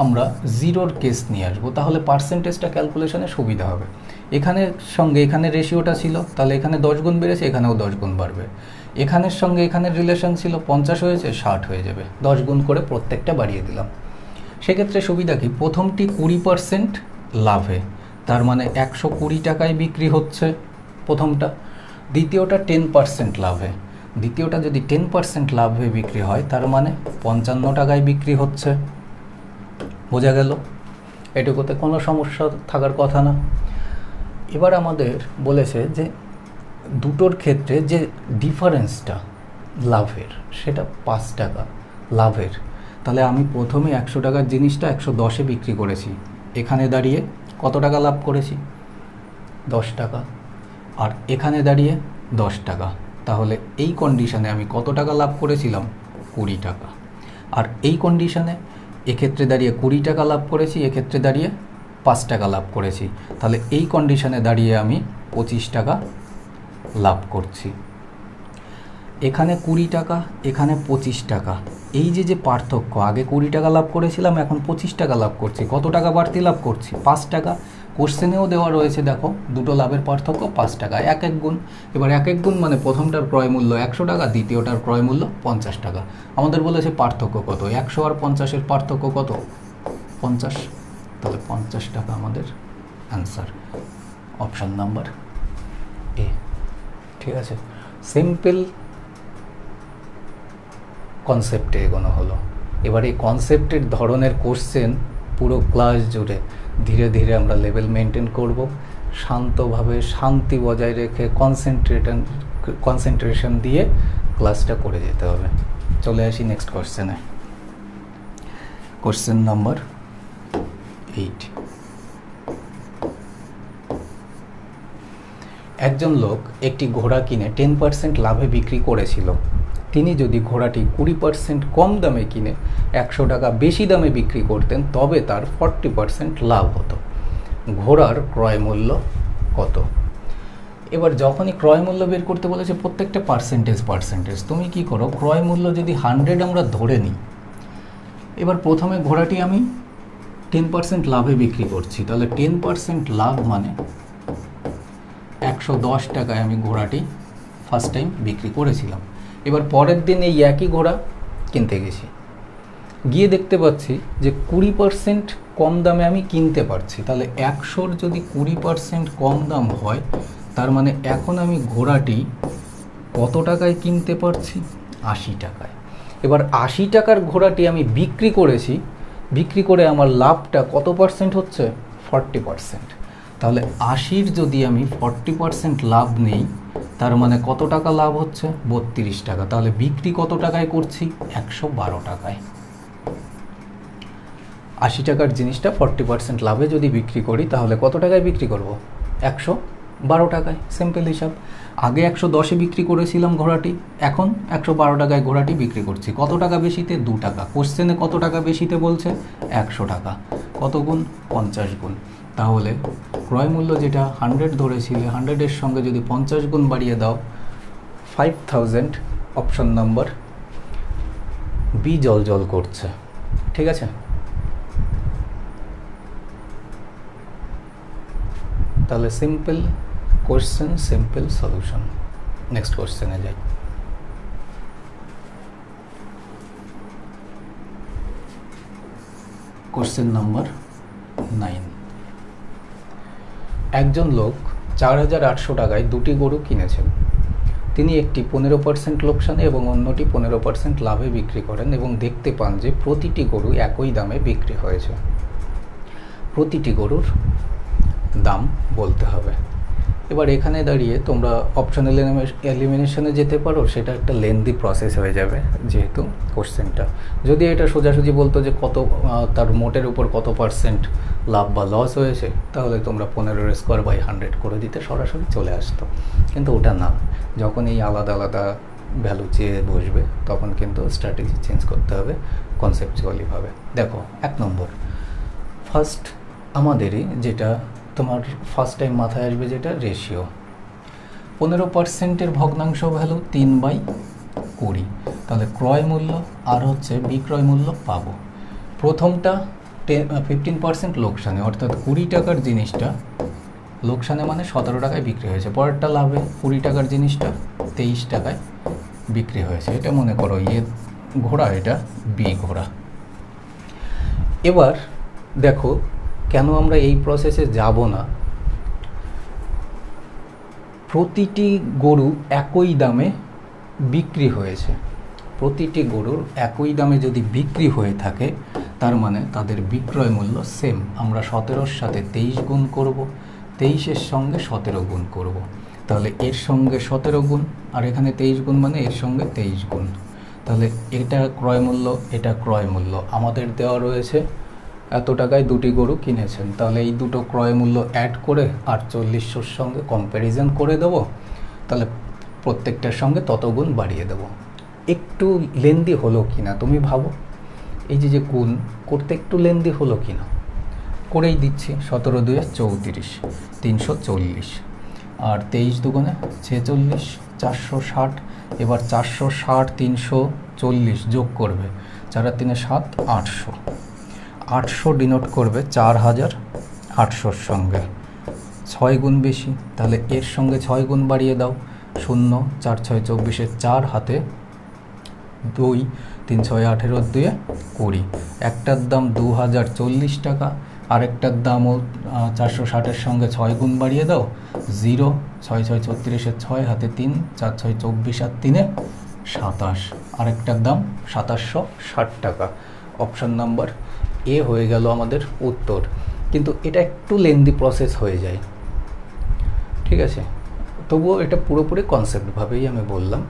[SPEAKER 1] আমরা জিরোর কেস নিয়ে আসবো, তাহলে পার্সেন্টেজটা ক্যালকুলেশনে সুবিধা হবে। এখানের সঙ্গে এখানে রেশিওটা ছিল, তাহলে এখানে 10 গুণ বেড়েছে, এখানেও 10 গুণ বাড়বে। এখানের সঙ্গে এখানের রিলেশন ছিল 50 হয়েছে 60 হয়ে যাবে, 10 গুণ করে প্রত্যেকটা বাড়িয়ে দিলাম। সেক্ষেত্রে সুবিধা কি, প্রথমটি 20% লাভে, তার মানে 120 টাকায় বিক্রি হচ্ছে প্রথমটা। দ্বিতীয়টা 10% লাভে, দ্বিতীয়টা যদি 10% লাভে বিক্রি হয় তার মানে 55 টাকায় বিক্রি হচ্ছে। বোঝা গেল? এটুকুতে কোনো সমস্যা থাকার কথা না। এবার আমাদের বলেছে যে দুটোর ক্ষেত্রে যে ডিফারেন্সটা লাভের সেটা 5 টাকা লাভের, তাহলে আমি প্রথমে 100 টাকার জিনিসটা 110-এ বিক্রি করেছি, এখানে দাঁড়িয়ে কত টাকা লাভ করেছি? 10 টাকা। আর এখানে দাঁড়িয়ে 10 টাকা, তাহলে এই কন্ডিশনে আমি কত টাকা লাভ করেছিলাম? 20 টাকা। আর এই কন্ডিশনে এক্ষেত্রে দাঁড়িয়ে 20 টাকা লাভ করেছি, এক্ষেত্রে দাঁড়িয়ে 5 টাকা লাভ করেছি, তাহলে এই কন্ডিশনে দাঁড়িয়ে আমি 25 টাকা লাভ করছি। এখানে 20 টাকা, এখানে 25 টাকা, এই যে পার্থক্য, আগে 20 টাকা লাভ করেছিলাম, এখন 25 টাকা লাভ করছি, কত টাকা বাড়তি লাভ করছি? 5 টাকা। কোশ্চেনেও দেওয়া রয়েছে দেখো, দুটো লাভের পার্থক্য 5 টাকা, এক গুণ। এবার এক গুণ মানে প্রথমটার ক্রয় মূল্য 100 টাকা, দ্বিতীয়টার ক্রয় মূল্য 50 টাকা। আমাদের বলেছে পার্থক্য কত, 100 আর 50-এর পার্থক্য কত? 50, তাহলে 50 টাকা আমাদের অ্যান্সার, অপশান নাম্বার এ। ঠিক আছে, সিম্পল কনসেপ্টে এগোনো হলো। এবার এই কনসেপ্টের ধরনের কোশ্চেন পুরো ক্লাস জুড়ে ধীরে ধীরে আমরা লেভেল মেনটেন করব, শান্তভাবে শান্তি বজায় রেখে কনসেন্ট্রেশন দিয়ে ক্লাসটা করে যেতে হবে। চলে আসি নেক্সট কোশ্চেনে। Question number 8। একজন লোক একটি ঘোড়া কিনে 10% লাভে বিক্রি করেছিল। তিনি যদি ঘোড়াটি 20% কম দামে কিনে 100 টাকা বেশি দামে বিক্রি করতেন তবে তার 40% লাভ হতো। ঘোড়ার ক্রয় মূল্য কত? এবার যখনই ক্রয় মূল্য বের করতে বলেছে প্রত্যেকটা পার্সেন্টেজ, তুমি কি করো, ক্রয় মূল্য যদি 100 আমরা ধরে নিই, এবার প্রথমে ঘোড়াটি আমি 10% লাভে বিক্রি করছি, তাহলে 10% লাভ মানে 110 টাকায় আমি ঘোড়াটি ফার্স্ট টাইম বিক্রি করেছিলাম। এবার পরের দিন এই একই ঘোড়া কিনতে গেছি, গিয়ে দেখতে পাচ্ছি যে 20% কম দামে আমি কিনতে পারছি, তাহলে 100-র যদি 20% কম দাম হয় তার মানে এখন আমি ঘোড়াটি কত টাকায় কিনতে পারছি? 80 টাকায়। এবার 80 টাকার ঘোড়াটি আমি বিক্রি করেছি, বিক্রি করে আমার লাভটা কত পার্সেন্ট হচ্ছে? 40%। তাহলে 80-র যদি আমি 40% লাভ নেই তার মানে কত টাকা লাভ হচ্ছে? 32 টাকা। তাহলে বিক্রি কত টাকায় করছি? 112 টাকায়। 80 টাকার জিনিসটা 40% লাভে যদি বিক্রি করি তাহলে কত টাকায় বিক্রি করব? 112 টাকায়। সিম্পল হিসাব। আগে 110-এ বিক্রি করেছিলাম ঘোড়াটি, এখন 112 টাকায় ঘোড়াটি বিক্রি করছি। কত টাকা বেশিতে? 2 টাকা। কোশ্চেনে কত টাকা বেশিতে বলছে? 100 টাকা। কত গুণ? 50 গুণ। তাহলে ক্রয় মূল্য যেটা 100 ধরেছিলে, 100-এর সঙ্গে যদি 50 গুণ বাড়িয়ে দাও 5000, অপশন নাম্বার বি জল করছে। ঠিক আছে, তাহলে simple question, simple solution. Next কোশ্চেনে যাই। Question number 9। একজন লোক 4800 টাকায় দুটি গরু কিনেছেন। তিনি একটি 15% লোকসানে এবং অন্যটি 15% লাভে বিক্রি করেন এবং দেখতে পান যে প্রতিটি গরু একই দামে বিক্রি হয়েছে। প্রতিটি গরুর দাম বলতে হবে। এবার এখানে দাঁড়িয়ে তোমরা অপশনাল এলিমিনেশনে যেতে পারো, সেটা একটা লেন্দি প্রসেস হয়ে যাবে যেহেতু কোশ্চেনটা। যদি এটা সোজাসুজি বলতো যে কত তার মোটের উপর কত পার্সেন্ট লাভ বা লস হয়েছে, তাহলে তোমরা 15²/100 করে দিতে সরাসরি চলে আসতো, কিন্তু ওটা না। যখন এই আলাদা আলাদা ভ্যালু চেয়ে বসবে তখন কিন্তু স্ট্র্যাটেজি চেঞ্জ করতে হবে, কনসেপচুয়ালিভাবে। দেখো 1 নম্বর, ফার্স্ট আমাদেরই যেটা তোমার ফার্স্ট টাইম মাথায় আসবে যেটা রেশিও, 15%-এর ভগ্নাংশ ভ্যালু 3/20, তাহলে ক্রয় মূল্য আর হচ্ছে বিক্রয় মূল্য পাবো। প্রথমটা 15% লোকসানে, অর্থাৎ 20 টাকার জিনিসটা লোকসানে মানে 17 টাকায় বিক্রি হয়েছে, পরেরটা লাভে 20 টাকার জিনিসটা 23 টাকায় বিক্রি হয়েছে। এটা মনে করো ঘোড়া, এটা বি ঘোড়া। এবার দেখো কেন আমরা এই প্রসেসে যাব না, প্রতিটি গরু একই দামে বিক্রি হয়েছে, প্রতিটি গরুর একই দামে যদি বিক্রি হয়ে থাকে তার মানে তাদের বিক্রয় মূল্য সেম। আমরা 17-র সাথে 23 গুণ করব, 23-এর সঙ্গে 17 গুণ করব, তাহলে এর সঙ্গে 17 গুণ আর এখানে 23 গুণ মানে এর সঙ্গে 23 গুণ, তাহলে এটা ক্রয় মূল্য, এটা ক্রয় মূল্য। আমাদের দেওয়া রয়েছে এত টাকায় দুটি গরু কিনেছেন, তাহলে এই দুটো ক্রয় মূল্য অ্যাড করে 4800-র সঙ্গে কম্প্যারিজন করে দেবো, তাহলে প্রত্যেকটার সঙ্গে তত গুণ বাড়িয়ে দেবো। একটু লেন্দি হলো কি না তুমি ভাবো, এই যে গুণ করতে একটু লেন্দি হলো কি না, করেই দিচ্ছি। 17 2 34, 340, আর 23 দুগুণে 46, 460। এবার 460 340 যোগ করবে, 4 আর 3 7, 800, 800 ডিনোট করবে 4800-র সঙ্গে 6 গুণ বেশি, তাহলে এর সঙ্গে 6 গুণ বাড়িয়ে দাও। 0 4 6 24, 4 হাতে 2, 3 6 18, 2 20। একটার দাম 2040 টাকা, আরেকটার দামও 460-এর সঙ্গে 6 গুণ বাড়িয়ে দাও। 0 6 6 36, 6 হাতে 3, 4 6 24 আর 3 27, আরেকটার দাম 2760 টাকা। অপশান নাম্বার এ হয়ে গেল আমাদের উত্তর। কিন্তু এটা একটু লেন্দি প্রসেস হয়ে যায়, ঠিক আছে, তবুও এটা পুরোপুরি কনসেপ্টভাবেই আমি বললাম।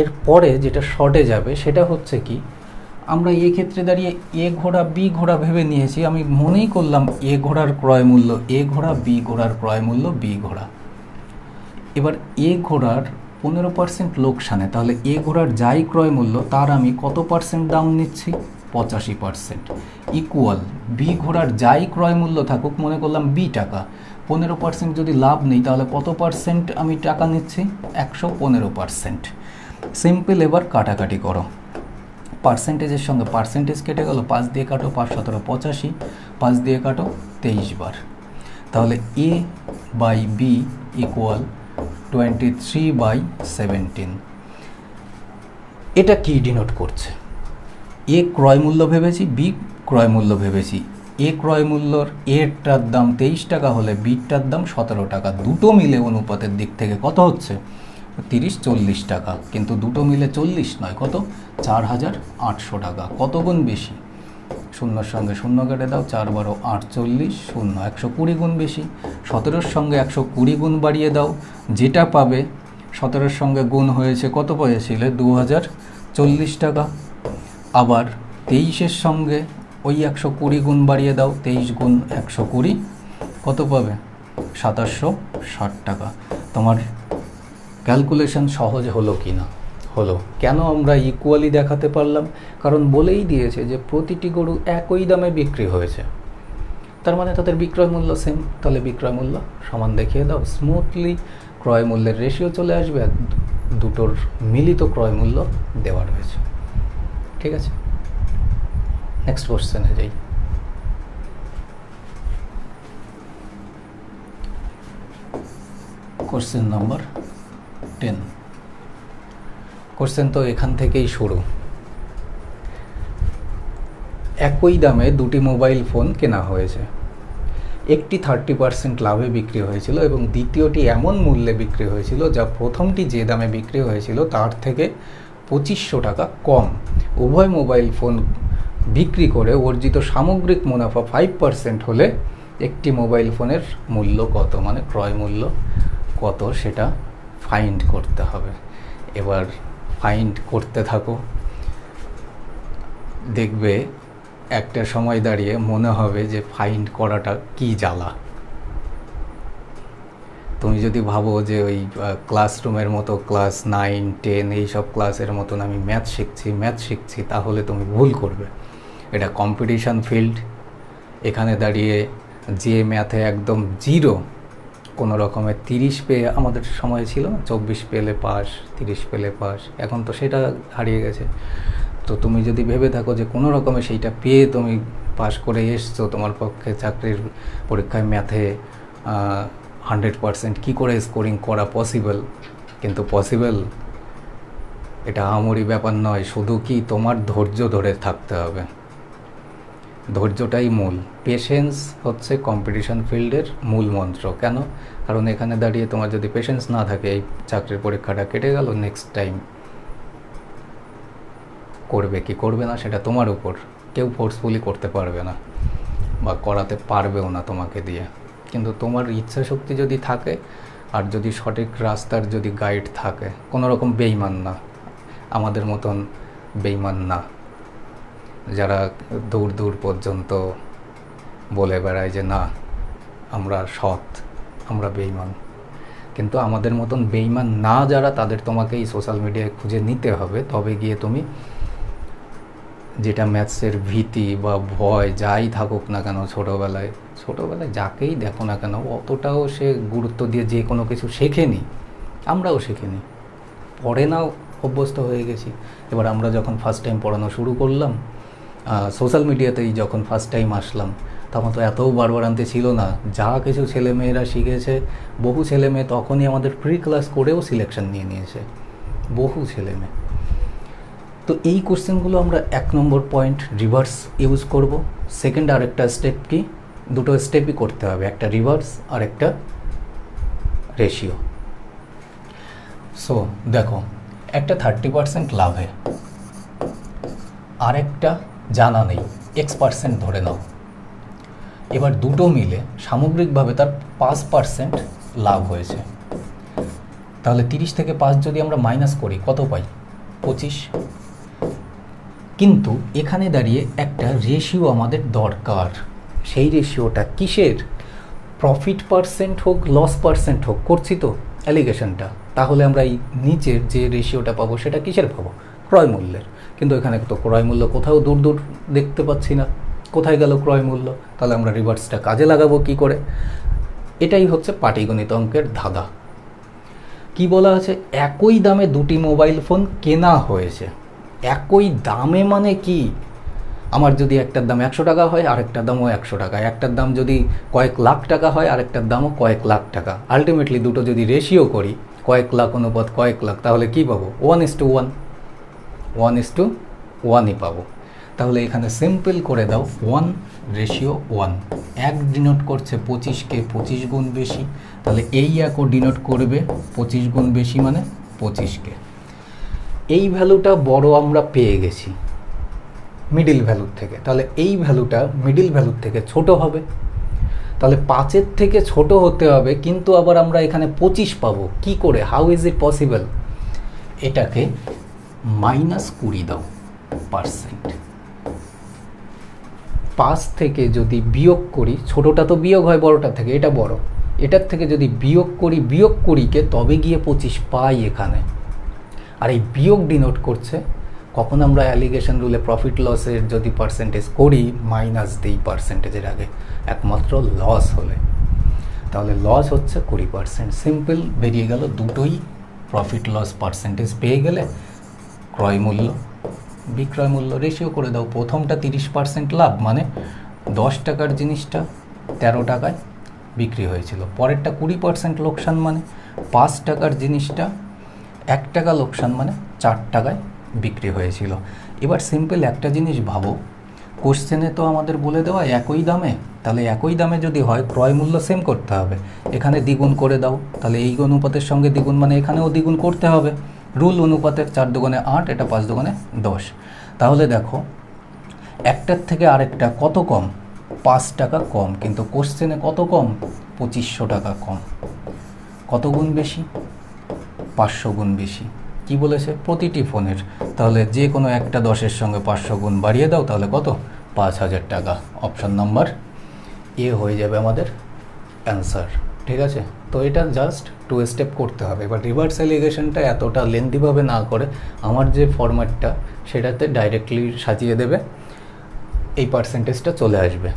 [SPEAKER 1] এরপরে যেটা শর্টে যাবে সেটা হচ্ছে কি, আমরা এই ক্ষেত্রে দাঁড়িয়ে এ ঘোড়া বি ঘোড়া ভেবে নিয়েছি, আমি মনেই করলাম এ ঘোড়ার ক্রয় মূল্য এ ঘোড়া, বি ঘোড়ার ক্রয় মূল্য বি ঘোড়া। এবার এ ঘোড়ার 15% লোকসানে, তাহলে এ ঘোড়ার যাই ক্রয় মূল্য তার আমি কত পার্সেন্ট দাম নিচ্ছি, 85%, ইকুয়াল বি ঘোড়ার যাই ক্রয় মূল্য থাকুক, মনে করলাম বি টাকা, 15% যদি লাভ নেই তাহলে কত পার্সেন্ট আমি টাকা নিচ্ছি, 115%। সিম্পল, এবার কাটাকাটি করো, পার্সেন্টেজের সঙ্গে পার্সেন্টেজ কেটে গেল, 5 দিয়ে কাটো 5 17 85, 5 দিয়ে কাটো 23 বার, তাহলে এ বাই বি ইকুয়াল 23/17। এটা কি ডিনোট করছে, এ ক্রয় মূল্য ভেবেছি, বি ক্রয় মূল্য ভেবেছি। এ ক্রয় মূল্যর এরটার দাম 23 টাকা হলে বিটার দাম 17 টাকা, দুটো মিলে অনুপাতের দিক থেকে কত হচ্ছে, 30-40 টাকা, কিন্তু দুটো মিলে 40 নয়, কত, 4800 টাকা। কত গুণ বেশি, শূন্যর সঙ্গে শূন্য কেটে দাও, 4 12 48, 0 120 গুণ বেশি। 17-র সঙ্গে 120 গুণ বাড়িয়ে দাও, যেটা পাবে 17-র সঙ্গে গুণ হয়েছে কত পেয়েছিলে, 2040 টাকা। আবার 23-এর সঙ্গে ওই 120 গুণ বাড়িয়ে দাও, 23 গুণ 120 কত পাবে, 2760 টাকা। তোমার ক্যালকুলেশন সহজ হলো কি না, হলো। কেন আমরা ইকুয়ালি দেখাতে পারলাম, কারণ বলেই দিয়েছে যে প্রতিটি গরু একই দামে বিক্রি হয়েছে, তার মানে তাদের বিক্রয় মূল্য সেম, তাহলে বিক্রয় মূল্য সমান দেখিয়ে দাও, স্মুথলি ক্রয় মূল্যের রেশিও চলে আসবে, আর দুটোর মিলিত ক্রয় মূল্য দেওয়া রয়েছে। ঠিক আছে, নেক্সট কোশ্চেনে যাই। Question number 10। কোশ্চেন তো এখান থেকেই শুরু। একই দামে দুটি মোবাইল ফোন কেনা হয়েছে, একটি 30% লাভে বিক্রি হয়েছিল এবং দ্বিতীয়টি এমন মূল্যে বিক্রি হয়েছিল যা প্রথমটি যে দামে বিক্রি হয়েছিল তার থেকে 2500 টাকা কম। উভয় মোবাইল ফোন বিক্রি করে অর্জিত সামগ্রিক মুনাফা 5% হলে একটি মোবাইল ফোনের মূল্য কত, মানে ক্রয় মূল্য কত সেটা ফাইন্ড করতে হবে। এবার ফাইন্ড করতে থাকো, দেখবে একটা সময় দাঁড়িয়ে মনে হবে যে ফাইন্ড করাটা কি জ্বালা। তুমি যদি ভাবো যে ওই ক্লাসরুমের মতো ক্লাস 9 10 এইসব ক্লাসের মতন আমি ম্যাথ শিখছি তাহলে তুমি ভুল করবে। এটা কম্পিটিশান ফিল্ড। এখানে দাঁড়িয়ে যে ম্যাথে একদম জিরো, কোনো রকমের 30 পেয়ে, আমাদের সময় ছিল না 24 পেলে পাস, 30 পেলে পাস, এখন তো সেটা হারিয়ে গেছে। তো তুমি যদি ভেবে থাকো যে কোনো রকমে সেইটা পেয়ে তুমি পাস করে এসছো, তোমার পক্ষে চাকরির পরীক্ষায় ম্যাথে 100% কী করে স্কোরিং করা পসিবল, কিন্তু পসিবল এটা আহামরি ব্যাপার নয়। শুধু কি তোমার ধৈর্য ধরে থাকতে হবে, ধৈর্যটাই মূল। পেশেন্স হচ্ছে কম্পিটিশন ফিল্ডের মূল মন্ত্র। কেন? কারণ এখানে দাঁড়িয়ে তোমার যদি পেশেন্স না থাকে, এই চাকরির পরীক্ষাটা কেটে গেল, নেক্সট টাইম করবে কি করবে না সেটা তোমার উপর, কেউ ফোর্সফুলি করতে পারবে না বা করাতে পারবেও না তোমাকে দিয়ে। কিন্তু তোমার ইচ্ছা শক্তি যদি থাকে আর যদি সঠিক রাস্তার যদি গাইড থাকে, কোনো রকম বেইমান না, আমাদের মতন বেইমান না যারা দূর দূর পর্যন্ত বলে বেড়ায় যে না আমরা সৎ, আমরা বেইমান। কিন্তু আমাদের মতন বেইমান না যারা, তাদের তোমাকে এই সোশ্যাল মিডিয়ায় খুঁজে নিতে হবে, তবে গিয়ে তুমি যেটা ম্যাথসের ভীতি বা ভয় যাই থাকুক না কেন, ছোটোবেলায় যাকেই দেখো না কেন, অতটাও সে গুরুত্ব দিয়ে যে কোনো কিছু শেখেনি, আমরাও শেখেনি, পড়ে নাও অভ্যস্ত হয়ে গেছি। এবার আমরা যখন ফার্স্ট টাইম পড়ানো শুরু করলাম, সোশ্যাল মিডিয়াতেই যখন ফার্স্ট টাইম আসলাম, তখন তো এত বাড়বাড়ান্তে ছিল না। যা কিছু ছেলেমেয়েরা শিখেছে, বহু ছেলেমেয়ে তখনই আমাদের প্রি ক্লাস করেও সিলেকশন নিয়ে নিয়েছে, বহু ছেলেমেয়ে। তো এই কোশ্চেনগুলো আমরা 1 নম্বর পয়েন্ট রিভার্স ইউজ করব। সেকেন্ড আরেকটা স্টেপ কি, দুটো স্টেপই করতে হবে, একটা রিভার্স আর একটা রেশিও। সো দেখো, একটা 30% লাভে, আরেকটা জানা নেই, X% ধরে নাও। এবার দুটো মিলে সামগ্রিকভাবে তার 5% লাভ হয়েছে। তাহলে 30 থেকে 5 যদি আমরা মাইনাস করি, কত পাই? 25। কিন্তু এখানে দাঁড়িয়ে একটা রেশিও আমাদের দরকার। সেই রেশিওটা কিসের? প্রফিট পার্সেন্ট হোক, লস পার্সেন্ট হোক, করছি তো অ্যালিগেশনটা, তাহলে আমরা এই নিচের যে রেশিওটা পাবো সেটা কিসের পাবো? ক্রয় মূল্যের। কিন্তু এখানে তো ক্রয় মূল্য কোথাও দূর দূর দেখতে পাচ্ছি না, কোথায় গেল ক্রয় মূল্য? তাহলে আমরা রিভার্সটা কাজে লাগাবো কি করে? এটাই হচ্ছে পাটিগণিত অঙ্কের ধাঁধা। কি বলা আছে? একই দামে দুটি মোবাইল ফোন কেনা হয়েছে। একই দামে মানে কি? আমার যদি একটার দাম 100 টাকা হয়, আরেকটার দামও 100 টাকা, একটার দাম যদি কয়েক লাখ টাকা হয়, আরেকটার দামও কয়েক লাখ টাকা, আলটিমেটলি দুটো যদি রেশিও করি, কয়েক লাখ অনুপাত কয়েক লাখ, তাহলে কি পাবো? 1:1, 1:1ই পাবো। তাহলে এখানে সিম্পল করে দাও, 1:1। 1 ডিনোট করছে 25কে 25 গুণ বেশি, তাহলে এই 1ও ডিনোট করবে 25 গুণ বেশি মানে 25কে। এই ভ্যালুটা বড় আমরা পেয়ে গেছি মিডিল ভ্যালুর থেকে, তাহলে এই ভ্যালুটা মিডিল ভ্যালুর থেকে ছোট হবে। তাহলে 5-এর থেকে ছোট হতে হবে, কিন্তু আবার আমরা এখানে 25 পাবো কি করে? How is it possible? এটাকে -20 দাও পার্সেন্ট। 5 থেকে যদি বিয়োগ করি, ছোটটা তো বিয়োগ হয় বড়টা থেকে, এটা বড়, এটার থেকে যদি বিয়োগ করি, বিয়োগ 20কে, তবে গিয়ে 25 পাই এখানে। আর এই বিয়োগ ডিনোট করছে, কখন আমরা অ্যালিগেশন রুলে প্রফিট লসের যদি পার্সেন্টেজ করি, মাইনাস দিই পার্সেন্টেজের আগে, একমাত্র লস হলে। তাহলে লস হচ্ছে 20%। সিম্পল বেরিয়ে গেল, দুটোই প্রফিট লস পার্সেন্টেজ পেয়ে গেলে ক্রয় মূল্য বিক্রয় মূল্য রেশিও করে দাও। প্রথমটা 30% লাভ মানে 10 টাকার জিনিসটা 13 টাকায় বিক্রি হয়েছিল, পরেরটা 20% লোকসান মানে 5 টাকার জিনিসটা 1 টাকা লোকসান মানে 4 টাকায় বিক্রি হয়েছিল। এবার সিম্পল একটা জিনিস ভাবো, কোশ্চেনে তো আমাদের বলে দেওয়া একই দামে, তাহলে একই দামে যদি হয় ক্রয় মূল্য সেম করতে হবে। এখানে দ্বিগুণ করে দাও, তাহলে এই অনুপাতের সঙ্গে দ্বিগুণ মানে এখানেও দ্বিগুণ করতে হবে। রুল অনুপাতের 4 দুগুণে 8, এটা 5 দুগুণে 10। তাহলে দেখো একটার থেকে আরেকটা কত কম? 5 টাকা কম, কিন্তু কোশ্চেনে কত কম? 2500 টাকা কম। কত গুণ বেশি? 500 গুণ বেশি। কি বলেছে? প্রতিটি ফোনের। তাহলে যে কোনো একটা 10-এর সঙ্গে 500 গুণ বাড়িয়ে দাও, তাহলে কত? 5000 টাকা। অপশান নাম্বার এ হয়ে যাবে আমাদের অ্যান্সার। ঠিক আছে, তো এটা জাস্ট 2 স্টেপ করতে হবে। এবার রিভার্স অ্যালিগেশনটা এতটা লেন্থিভাবে না করে আমার যে ফরম্যাটটা সেটাতে ডাইরেক্টলি সাজিয়ে দেবে। এই পার্সেন্টেজটা চলে আসবে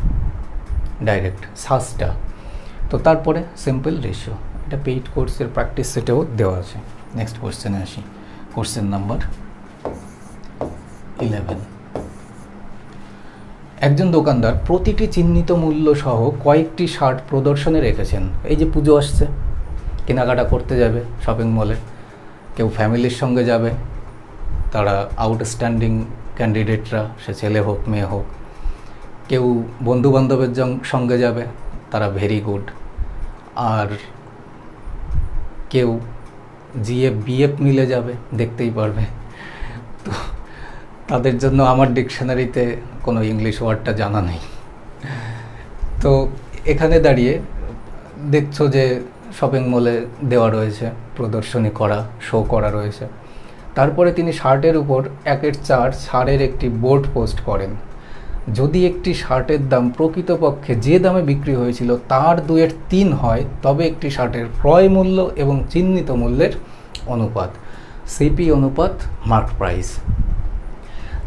[SPEAKER 1] ডাইরেক্ট সাসটা। তো তারপরে সিম্পল রেশিও, এটা পেইড কোর্সের প্র্যাকটিস সেটেও দেওয়া আছে। নেক্সট কোশ্চেনে আসি, কোশ্চেন নাম্বার 11। একজন দোকানদার প্রতিটি চিহ্নিত মূল্য সহ কয়েকটি শার্ট প্রদর্শনে রেখেছেন। এই যে পুজো আসছে, কেনাকাটা করতে যাবে শপিং মলে, কেউ ফ্যামিলির সঙ্গে যাবে, তারা আউটস্ট্যান্ডিং ক্যান্ডিডেটরা, সে ছেলে হোক মেয়ে হোক, কেউ বন্ধুবান্ধবের সঙ্গে যাবে, তারা ভেরি গুড, আর কেউ জিএফ বিএফ মিলে যাবে, দেখতেই পারবে। তো তাদের জন্য আমার ডিকশনারিতে কোনো ইংলিশ ওয়ার্ডটা জানা নেই। তো এখানে দাঁড়িয়ে দেখছো যে শপিং মলে দেওয়া রয়েছে, প্রদর্শনী করা, শো করা রয়েছে। তারপরে তিনি শার্টের উপর 1/4 ছাড়ের একটি বোর্ড পোস্ট করেন। যদি একটি শার্টের দাম প্রকৃতপক্ষে যে দামে বিক্রি হয়েছিল তার 2/3 হয়, তবে একটি শার্টের ক্রয় মূল্য এবং চিহ্নিত মূল্যের অনুপাত, সিপি অনুপাত মার্ক প্রাইস।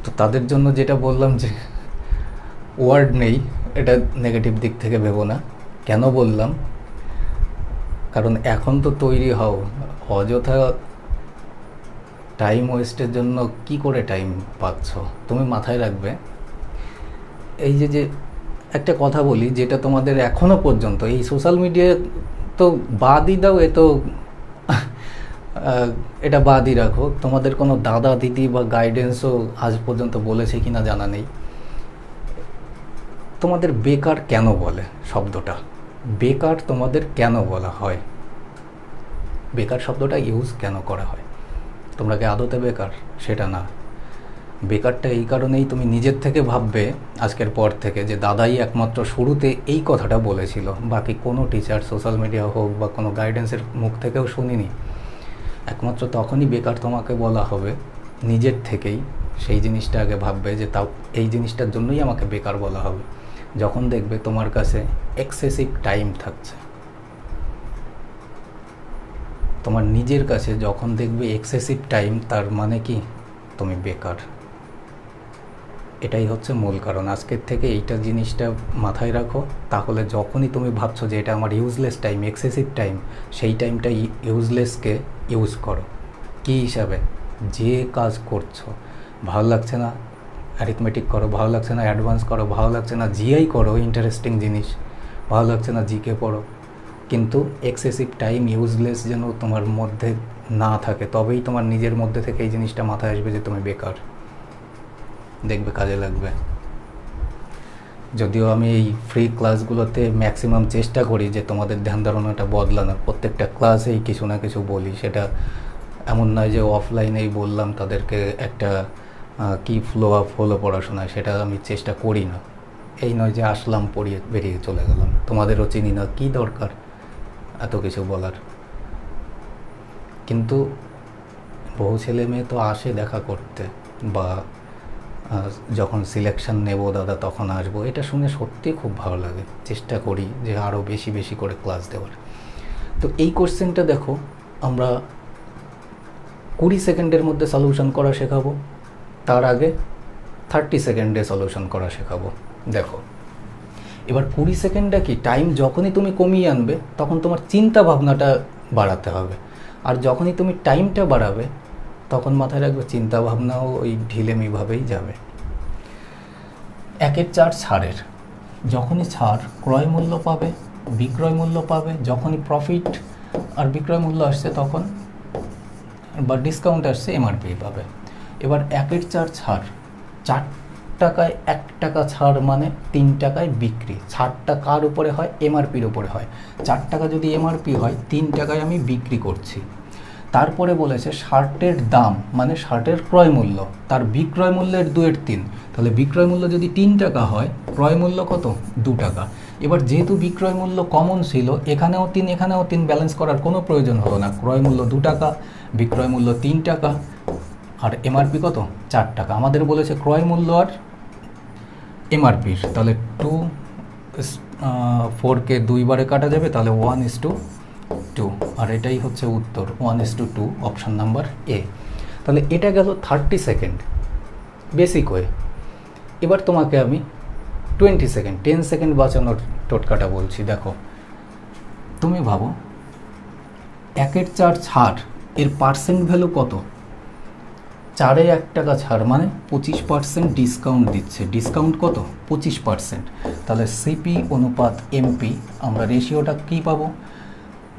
[SPEAKER 1] তো তাদের জন্য যেটা বললাম যে ওয়ার্ড নেই, এটা নেগেটিভ দিক থেকে ভেবো না। কেন বললাম? কারণ এখন তো তৈরি হও, অযথা টাইম ওয়েস্টের জন্য কি করে টাইম পাচ্ছ। তুমি মাথায় রাখবে, এই যে একটা কথা বলি, যেটা তোমাদের এখনও পর্যন্ত এই সোশ্যাল মিডিয়া তো বাদই দাও, এটা বাদই রাখো, তোমাদের কোনো দাদা দিদি বা গাইডেন্সও আজ পর্যন্ত বলেছে কিনা জানা নেই। তোমাদের বেকার কেন বলে শব্দটা? বেকার তোমাদের কেন বলা হয়? বেকার শব্দটা ইউজ কেন করা হয়? তোমরা কি আদতে বেকার? সেটা না। বেকারটা এই কারণেই তুমি নিজের থেকে ভাববে আজকের পর থেকে যে দাদাই একমাত্র শুরুতে এই কথাটা বলেছিল, বাকি কোনো টিচার, সোশ্যাল মিডিয়া হোক বা কোনো গাইডেন্সের মুখ থেকেও শুনিনি। একমাত্র তখনই বেকার তোমাকে বলা হবে নিজের থেকেই, সেই জিনিসটা আগে ভাববে যে তাও এই জিনিসটার জন্যই আমাকে বেকার বলা হবে, যখন দেখবে তোমার কাছে এক্সেসিভ টাইম থাকছে। তোমার নিজের কাছে যখন দেখবে এক্সেসিভ টাইম, তার মানে কি তুমি বেকার। এটাই হচ্ছে মূল কারণ। আজকের থেকে এইটা জিনিসটা মাথায় রাখো, তাহলে যখনই তুমি ভাবছো যে এটা আমার ইউজলেস টাইম, এক্সেসিভ টাইম, সেই টাইমটা ইউজলেসকে ইউজ করো। কী হিসাবে? যে কাজ করছো ভালো লাগছে না অ্যারিথমেটিক করো, ভালো লাগছে না অ্যাডভান্স করো, ভালো লাগছে না জিআই করো, ইন্টারেস্টিং জিনিস, ভালো লাগছে না জিকে পড়ো, কিন্তু এক্সেসিভ টাইম ইউজলেস যেন তোমার মধ্যে না থাকে, তবেই তোমার নিজের মধ্যে থেকে এই জিনিসটা মাথায় আসবে যে তুমি বেকার। দেখবে কাজে লাগবে। যদিও আমি এই ফ্রি ক্লাসগুলোতে ম্যাক্সিমাম চেষ্টা করি যে তোমাদের ধ্যান ধারণাটা বদলানোর, প্রত্যেকটা ক্লাসেই কিছু না কিছু বলি। সেটা এমন নয় যে অফলাইনেই বললাম তাদেরকে একটা কি ফ্লো আপ হলো পড়াশোনায়, সেটা আমি চেষ্টা করি না। এই নয় যে আসলাম, পড়িয়ে বেরিয়ে চলে গেলাম, তোমাদেরও চিনি না, কী দরকার এত কিছু বলার। কিন্তু বহু ছেলে মেয়ে তো আসে দেখা করতে, বা যখন সিলেকশন নেব দাদা তখন আসবো, এটা শুনে সত্যি খুব ভালো লাগে। চেষ্টা করি যে আরও বেশি বেশি করে ক্লাস দেওয়ার। তো এই কোশ্চেনটা দেখো, আমরা 20 সেকেন্ডের মধ্যে সলিউশন করা শেখাবো, তার আগে 30 সেকেন্ডে সলিউশন করা শেখাবো। দেখো এবার 20 সেকেন্ডটা কি, টাইম যখনই তুমি কমিয়ে আনবে তখন তোমার চিন্তা ভাবনাটা বাড়াতে হবে, আর যখনই তুমি টাইমটা বাড়াবে তখন মাথায় রাখবে চিন্তা ভাবনাও ওই ঢিলেমিভাবেই যাবে। 1/4 ছাড়ের, যখনই ছাড় ক্রয় মূল্য পাবে, বিক্রয় মূল্য পাবে, যখনই প্রফিট আর বিক্রয় মূল্য আসছে তখন, বা ডিসকাউন্ট আসছে, এমআরপি পাবে। এবার 1/4 ছাড়, 4 টাকায় 1 টাকা ছাড় মানে 3 টাকায় বিক্রি। ছাড়টা কার উপরে হয়? এমআরপির উপরে হয়। 4 টাকা যদি এমআরপি হয়, 3 টাকায় আমি বিক্রি করছি। তারপরে বলেছে শার্টের দাম মানে শার্টের ক্রয় মূল্য, তার বিক্রয় মূল্যের 2/3। তাহলে বিক্রয় মূল্য যদি 3 টাকা হয়, ক্রয় মূল্য কত? 2 টাকা। এবার যেহেতু বিক্রয় মূল্য কমন ছিল, এখানেও 3 এখানেও 3, ব্যালেন্স করার কোনো প্রয়োজন হলো না। ক্রয় মূল্য 2 টাকা, বিক্রয় মূল্য 3 টাকা, আর এমআরপি কত? 4 টাকা। আমাদের বলেছে ক্রয় মূল্য আর এমআরপির, তাহলে 4কে 2 বারে কাটা যাবে, তাহলে 1:2, আর এটাই হচ্ছে উত্তর, 1:2, অপশান নাম্বার এ। তাহলে এটা গেল 30 সেকেন্ড বেসিক ওয়ে। এবার তোমাকে আমি 20 সেকেন্ড, 10 সেকেন্ড বাঁচানোর টোটকাটা বলছি। দেখো তুমি ভাবো 1-এর 4 ছাড়, এর পার্সেন্ট ভ্যালু কত? 4-এ 1 টাকা ছাড় মানে 25% ডিসকাউন্ট দিচ্ছে। ডিসকাউন্ট কত? 25%। তাহলে সিপি অনুপাত এমপি আমরা রেশিওটা কী পাবো?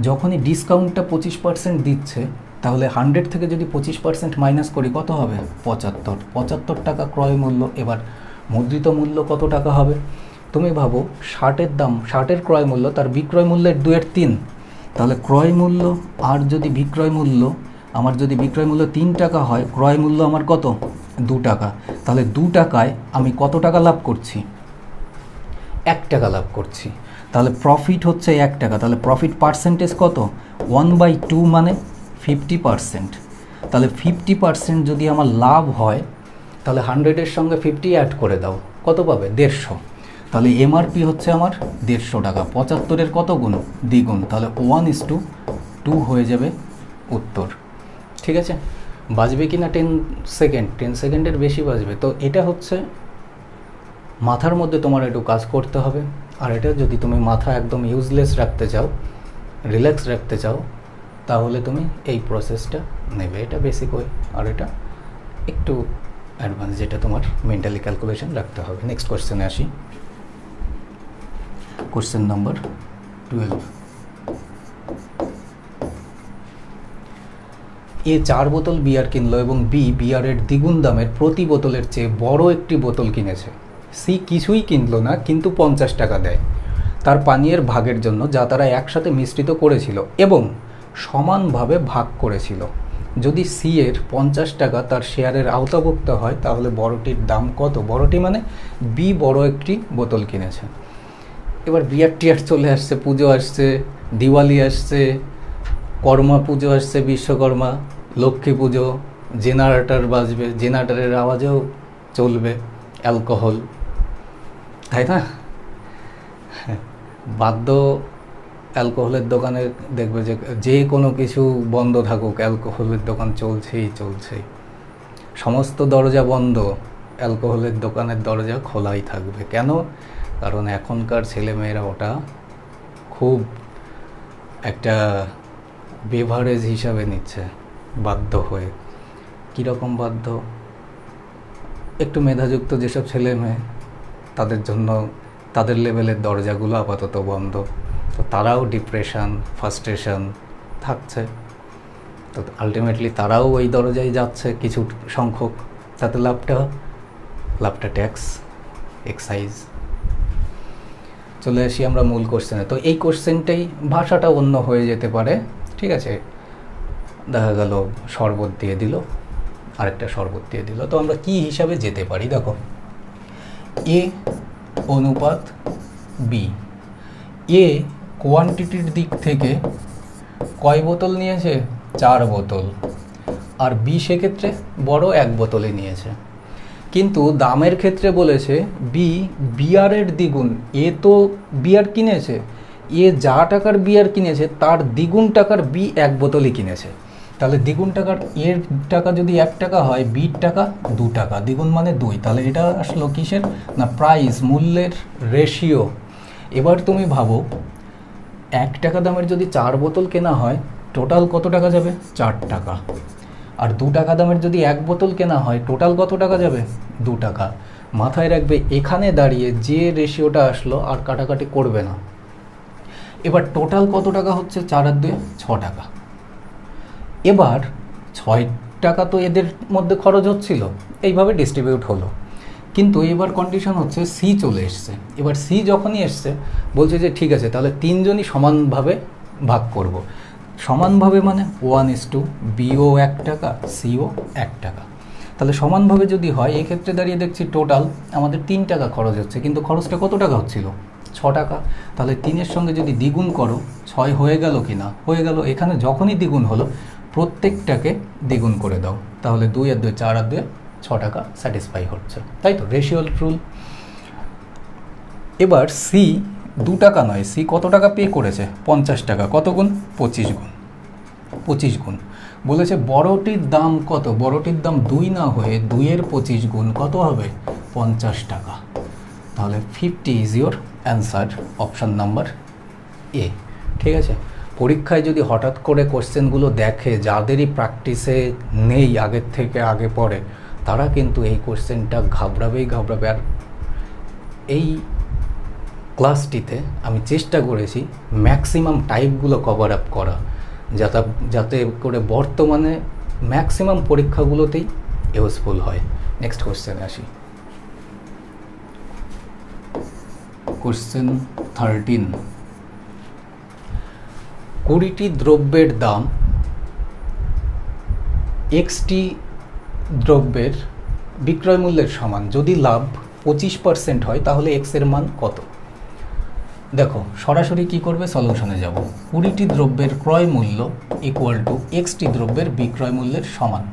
[SPEAKER 1] যখনই ডিসকাউন্টটা 25% দিচ্ছে, তাহলে 100 থেকে যদি 25% মাইনাস করি কত হবে? 75 টাকা ক্রয় মূল্য। এবার মুদ্রিত মূল্য কত টাকা হবে? তুমি ভাবো 60-এর দাম, 60-এর ক্রয় মূল্য, তার বিক্রয় মূল্যের 2/3। তাহলে ক্রয় মূল্য আর যদি বিক্রয় মূল্য, আমার যদি বিক্রয় মূল্য 3 টাকা হয়, ক্রয় মূল্য আমার কত? 2 টাকা। তাহলে 2 টাকায় আমি কত টাকা লাভ করছি? 1 টাকা লাভ করছি। তাহলে প্রফিট হচ্ছে 1 টাকা। তাহলে প্রফিট পার্সেন্টেজ কত? 1/2 মানে 50%। তাহলে 50% যদি আমার লাভ হয়, তাহলে 100-এর সঙ্গে 50 অ্যাড করে দাও, কত পাবে? 150। তাহলে এমআরপি হচ্ছে আমার 150 টাকা। 75-এর কত গুণ? দ্বিগুণ। তাহলে 1:2 হয়ে যাবে উত্তর। ঠিক আছে? বাজবে কি না 10 সেকেন্ড? 10 সেকেন্ডের বেশি বাজবে। তো এটা হচ্ছে মাথার মধ্যে তোমার একটু কাজ করতে হবে। আর এটা যদি তুমি মাথা একদম ইউজলেস রাখতে চাও, রিল্যাক্স রাখতে চাও, তাহলে তুমি এই প্রসেসটা নেবে। এটা বেসিক ওয়ে, আর এটা একটু অ্যাডভান্স, যেটা তোমার মেন্টালি ক্যালকুলেশন রাখতে হবে। নেক্সট কোশ্চেনে আসি। Question number 12। এ 4 বোতল বিয়ার কিনলো এবং বি বিয়ারের দ্বিগুণ দামের প্রতি বোতলের চেয়ে বড় একটি বোতল কিনেছে। সি কিছুই কিনলো না, কিন্তু 50 টাকা দেয় তার পানীয়ের ভাগের জন্য, যা তারা একসাথে মিশ্রিত করেছিল এবং সমানভাবে ভাগ করেছিল। যদি সি এর 50 টাকা তার শেয়ারের আওতাভুক্ত হয়, তাহলে বড়টির দাম কত? বড়টি মানে বি বড় একটি বোতল কিনেছে। এবার বিয়ার টিয়ার চলে আসছে, পুজো আসছে, দিওয়ালি আসছে, কর্মা পুজো আসছে, বিশ্বকর্মা, লক্ষ্মী পুজো, জেনারেটর বাজবে, জেনারেটরের আওয়াজেও চলবে অ্যালকোহল, তাই না? বাদ্য অ্যালকোহলের দোকানে দেখবে যে কোনো কিছু বন্ধ থাকুক, অ্যালকোহলের দোকান চলছেই। সমস্ত দরজা বন্ধ, অ্যালকোহলের দোকানের দরজা খোলাই থাকবে। কেন? কারণ এখনকার ছেলেমেয়েরা ওটা খুব একটা বেভারেজ হিসাবে নিচ্ছে, বাধ্য হয়ে। কীরকম বাধ্য? একটু মেধাযুক্ত যেসব ছেলে মেয়ে, তাদের জন্য তাদের লেভেলের দরজাগুলো আপাতত বন্ধ, তো তারাও ডিপ্রেশন, ফ্রাস্ট্রেশন থাকছে। তো আলটিমেটলি তারাও ওই দরজায় যাচ্ছে কিছু সংখ্যক। তাতে লাভটা ট্যাক্স, এক্সাইজ। চলে আসি আমরা মূল কোশ্চেনে। তো এই কোশ্চেনটাই ভাষাটা অন্য হয়ে যেতে পারে, ঠিক আছে? দেখা গেল শরবত দিয়ে দিল, আরেকটা শরবত দিয়ে দিল। তো আমরা কি হিসাবে যেতে পারি? দেখো, এ অনুপাত বি। এ কোয়ান্টিটির দিক থেকে কয় বোতল নিয়েছে? 4 বোতল। আর বি সেক্ষেত্রে বড় 1 বোতলই নিয়েছে। কিন্তু দামের ক্ষেত্রে বলেছে বি বিয়ারের দ্বিগুণ। এ তো বিয়ার কিনেছে, এ যা টাকার বিয়ার কিনেছে তার দ্বিগুণ টাকার বি 1 বোতলই কিনেছে। তাহলে দ্বিগুণ টাকার এর টাকা যদি 1 টাকা হয়, বির টাকা 2 টাকা, দ্বিগুণ মানে 2। তাহলে এটা আসলো কিসের? না প্রাইস, মূল্যের রেশিও। এবার তুমি ভাবো 1 টাকা দামের যদি 4 বোতল কেনা হয়, টোটাল কত টাকা যাবে? 4 টাকা। আর 2 টাকা দামের যদি 1 বোতল কেনা হয়, টোটাল কত টাকা যাবে? 2 টাকা। মাথায় রাখবে এখানে দাঁড়িয়ে যে রেশিওটা আসলো আর কাটাকাটি করবে না। এবার টোটাল কত টাকা হচ্ছে? 4 আর 2 6 টাকা। এবার 6 টাকা তো এদের মধ্যে খরচ হচ্ছিল, এইভাবে ডিস্ট্রিবিউট হলো। কিন্তু এবার কন্ডিশন হচ্ছে সি চলে এসছে। এবার সি যখনই এসছে বলছে যে ঠিক আছে, তাহলে 3 জনই সমানভাবে ভাগ করব। সমানভাবে মানে 1:2, বিও 1 টাকা, সিও 1 টাকা। তাহলে সমানভাবে যদি হয়, এক্ষেত্রে দাঁড়িয়ে দেখছি টোটাল আমাদের 3 টাকা খরচ হচ্ছে, কিন্তু খরচটা কত টাকা হচ্ছিল? 6 টাকা। তাহলে 3-এর সঙ্গে যদি দ্বিগুণ করো, 6 হয়ে গেল কি না? হয়ে গেল। এখানে যখনই দ্বিগুণ হলো প্রত্যেকটাকে দ্বিগুণ করে দাও, তাহলে 2 আর 2 4 আর 2 6 টাকা স্যাটিসফাই হচ্ছে, তাই তো? রেশিওল রুল। এবার সি 2 টাকা নয়, সি কত টাকা পে করেছে? 50 টাকা। কত গুণ? 25 গুণ। 25 গুণ। বলেছে বড়টির দাম কত? বড়টির দাম 2 না হয়ে 2 এর 25 গুণ কত হবে? 50 টাকা। তাহলে 50 is your answer, option number A. ঠিক আছে, পরীক্ষায় যদি হঠাৎ করে কোশ্চেনগুলো দেখে, যাদেরই প্র্যাকটিসে নেই আগের থেকে আগে পরে, তারা কিন্তু এই কোশ্চেনটা ঘাবড়াবেই ঘাবড়াবে। আর এই ক্লাসটিতে আমি চেষ্টা করেছি ম্যাক্সিমাম টাইপগুলো কভার আপ করা, যাতে করে বর্তমানে ম্যাক্সিমাম পরীক্ষাগুলোতেই ইউজফুল হয়। নেক্সট কোশ্চেনে আসি। কোশ্চেন 13, 20টি দ্রব্যের দাম এক্সটি দ্রব্যের বিক্রয় মূল্যের সমান, যদি লাভ 25% হয় তাহলে এক্স এর মান কত? দেখো সরাসরি কি করবে, সলিউশনে যাব। 20টি দ্রব্যের ক্রয় মূল্য ইকুয়াল টু এক্সটি দ্রব্যের বিক্রয় মূল্যের সমান,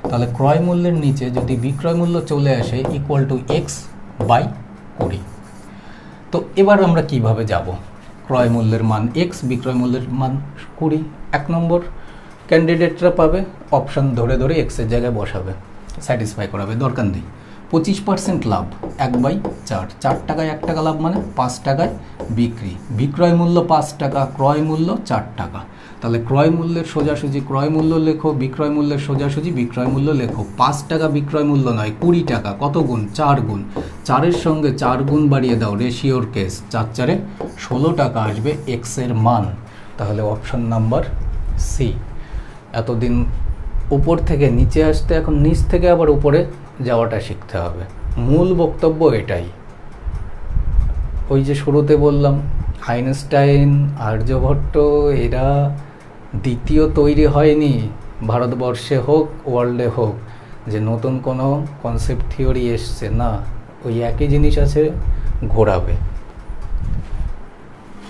[SPEAKER 1] তাহলে ক্রয় মূল্যের নিচে যদি বিক্রয় মূল্য চলে আসে ইকুয়াল টু এক্স বাই 20। তো এবার আমরা কিভাবে যাব? ক্রয় মূল্যের মান এক্স, বিক্রয় মূল্যের মান 20। 1 নম্বর ক্যান্ডিডেটরা পাবে অপশান ধরে ধরে এক্সের জায়গায় বসাবে, স্যাটিসফাই করাবে, দরকার নেই। 25% লাভ 1/4, 4 টাকায় 1 টাকা লাভ মানে 5 টাকায় বিক্রি, বিক্রয় মূল্য 5 টাকা, ক্রয় মূল্য 4 টাকা। তাহলে ক্রয় মূল্যের সোজাসুজি ক্রয় মূল্য লেখো, বিক্রয় মূল্যের সোজাসুজি বিক্রয় মূল্য লেখো। 5 টাকা বিক্রয় মূল্য নয়, 20 টাকা। কত গুণ? 4 গুণ। 4-এর সঙ্গে 4 গুণ বাড়িয়ে দাও, রেশিওর কেস, 4 4-এ 16 টাকা আসবে এক্স এর মান। তাহলে অপশন নাম্বার সি। এতদিন উপর থেকে নিচে আসতে, এখন নিচ থেকে আবার উপরে যাওয়াটা শিখতে হবে। মূল বক্তব্য এটাই। ওই যে শুরুতে বললাম আইনস্টাইন, আর্যভট্ট এরা দ্বিতীয় তৈরি হয়নি ভারতবর্ষে হোক ওয়ার্ল্ডে হোক যে নতুন কোনো কনসেপ্ট থিওরি এসছে না, ওই একই জিনিস আছে, ঘোরাবে।